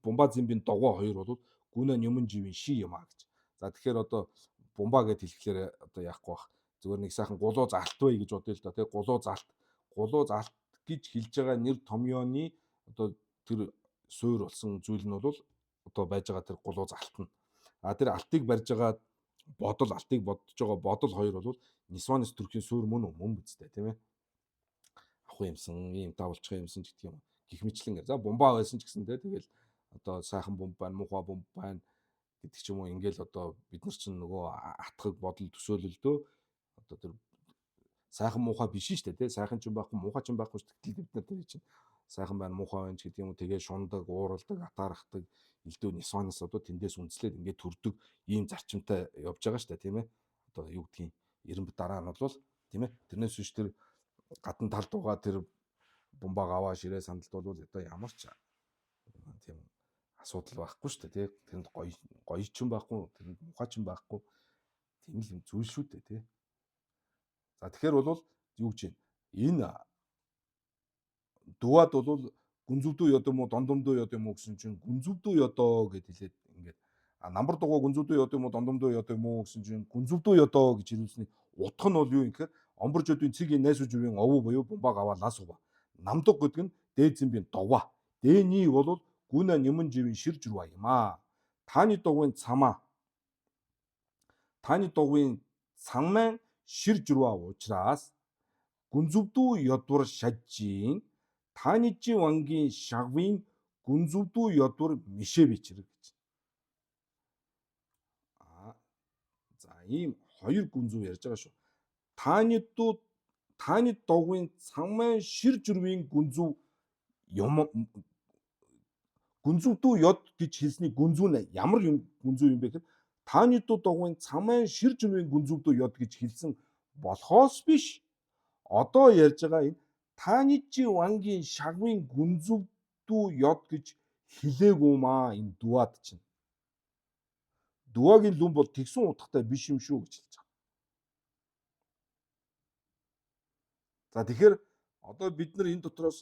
бумба зэмбийн догоо хоёр бол гүнэ нёмон живийн ши юм аа гэж. За тэгэхээр одоо бумба гэд хэлэхлээр одоо яахгүй бах. Зүгээр нэг сайхан гулуу залт бай гэж бодъё л да. Тэг гулуу залт гэж хэлж байгаа нэр томьёоны одоо тэр суур болсон зүйл нь бол одоо байж байгаа тэр гулуу залт нь. Тэр алтыг барьж байгаа алтыг бодож байгаа бодол хоёр бол Нисванис төрхийн суур мөн биз дээ, тийм ээ. Ахгүй юмсан, ийм давалчих юмсан гэдэг юм. Гэх мэтлэн. За бумба байсан ч гэсэн тэгэл одоо сайхан бумба байна, муухай бумба байна гэдэг ч юм уу. Ингээл одоо бид нар чинь нөгөө атгаг бодол төсөөлөлдөө одоо тэр сайхан муухай биш шүү дээ, тий. Сайхан ч юм байхгүй, муухай ч юм байхгүй шүү дээ. Бид нар тэр чинь сайхан байна, муухай байна ч гэдэг юм уу. Тэгээ шундаг, ууралдаг, атаархдаг элдв Нисванис одоо тэндээс үндэслээд ингээд төрдөг ийм зарчимтай явж байгаа шүү дээ, тийм ээ. Одоо юу гэдгийг Эренб дараа нь бол тийм ээ. Тэрнээс биш тэр гадна талд байгаа тэр бумбаг аваа ширээ сандалд бол одоо ямар ч тийм асуудал байхгүй шүү дээ, тий. Тэрэнд гоё ч юм байхгүй, тэрэнд мухай ч юм байхгүй. Тийм л зүйл шүү дээ, тий. За тэгэхээр бол юу гэж энэ дуад бол гүнзүвдүү ёд юм уу, дондомдуу ёд юм уу гэсэн чинь гүнзүвдүү ёдоо гэд хэлээд ингээд намбар дугуй гүнзүвдүү ёд юм уу, дондомдуу ёд юм уу гэсэн чинь гүнзүвдүү ёдоо гэж хэлүүлсний утга нь бол юу юм гэхээр омборч өдвийн цэгийн найсуу жүрийн овуу буюу бумбаг аваалаас уга. Намдог гэдэг нь дээд зэмбийн догва. Дэний бол гүнэ нэмэн живийн шир журва юм аа. Тааны дугуйн цамаа. Тааны дугуйн цамман шир журва учраас гүнзүвдүү ёдвор шажжийн Таанижи вангийн шагвын гүнзүвдүү ёдвор мишээ бичрэг гэж. За ийм хоёр гүнзүү ярьж байгаа шүү. Тааны дугуйн цамман шир журвийн гүнзүү гүнзүвдүү ёд гэж хэлсний гүнзүү нь ямар юм гүнзүү юм бэ гэхээр тааны дугуйн цамман шир журвийн гүнзүвдүү ёд гэж хэлсэн болохоос биш. Одоо ярьж байгаа энэ Таанижи вангийн шагвын гүнзүвдүү ёд гэж хэлээгүй маа энэ дуад чинь. Дуагийн лүн бол тэгсэн утгатай биш юм шүү гэж хэлж байгаа. За тэгэхээр одоо бид нар энэ дотроос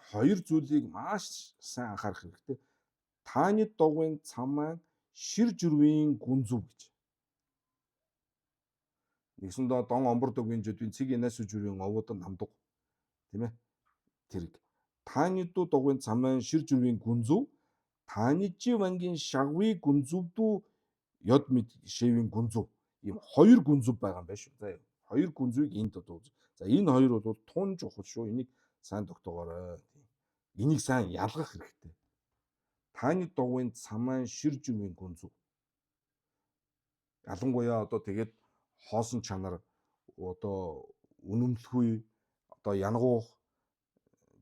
хоёр зүйлийг маш сайн анхаарах хэрэгтэй. Тааны дугуйн цаммаа шир журвийн гүнзүү гэж. Нэгсэндээ дон омбор дугуйн жөдвийн цэг янасуу журвийн овуудан намдаг. Тийм ээ? Тэрэг. Тааны дугуйн цаммаа шир журвийн гүнзүү Таанижи вангийн шагвы гүнзүвдүү ёд шивийн гүнзүү. Ийм хоёр гүнзүү байгаа юм байна шүү. За хоёр гүнзүүг энд одоо үз. За энэ хоёр бол тун чухал шүү. Энийг сайн тогтоогоорой. Энийг сайн ялгах хэрэгтэй. Тааны дугуйн цаммаа шир журвийн гүнзүү. Ялангуяа одоо тэгээд хоосон чанар одоо үнэмлэхгүй одоо янгуух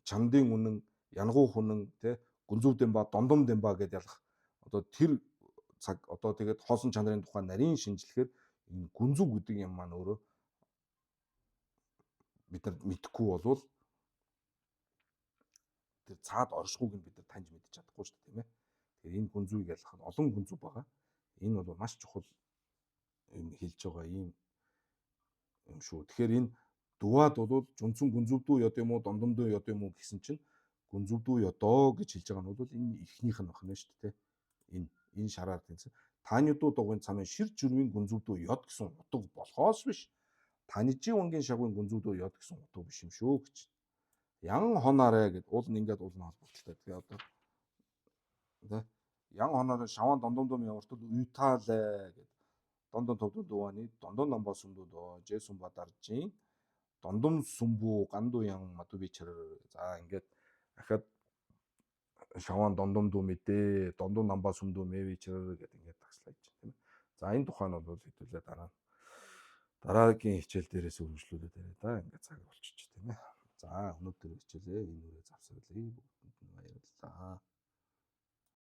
чандын үнэн янгуух үнэн тий гүнзүү дэмба дондом дэмба гэдээ ялгах одоо тэр цаг одоо тэгээд хоосон чанарын тухай нарийн шинжилгээр энэ гүнзүү гэдэг юм маань өөрөө бид нар мэдэхгүй болвол тэр цаад оршихуйг нь бид нар таньж мэдчих чадахгүй шүү дээ, тийм ээ. Тэгэхээр энэ гүнзүүг ялгах нь олон гүнзүү байгаа. Энэ бол маш чухал юм хэлж байгаа юм шүү. Тэгэхээр энэ дуад бол жүнцэн гүнзүвдүү ёд юм уу, дондомдуу ёд юм уу гэсэн чинь гүнзүвдүү ёдоо гэж хэлж байгаа нь бол энэ ихнийх нь байна шүү дээ. Энэ шараар тэнцэн. Тааны дугуйн цамын шир журвийн гүнзүвдүү ёд гэсэн утга болохоос биш. Таанижи вангийн шагвын гүнзүвдүү ёд гэсэн утга биш юм шүү гэж. Ян хонаарэ гэд уул нь ингээд уулна холбогдолтой. Тэгээ одоо тэ ян хонаарэ шаван дондомдом явартал уйтаалэ гэд дондон товдон дуаны дондон намбаа сүмдүүдөө жэсүм бадаржийн дондом сүмбүү ганду ян мадубичэр за ингээд дахиад шаваан дондом дүү мэдээ, дондом намбаа сүмдүү мэвичэр гэдэг ингээд тагслаа гэж тийм. За энэ тухайн нь бол хэдүүлээ дараагийн хичээл дээрээс үргэлжлүүлээд яриа да. Ингээд цаг болчихчих тийм ээ. За өнөөдөр хичээлээ энэ үрээ завсарлая. Бүгдэнд нь баярлалаа.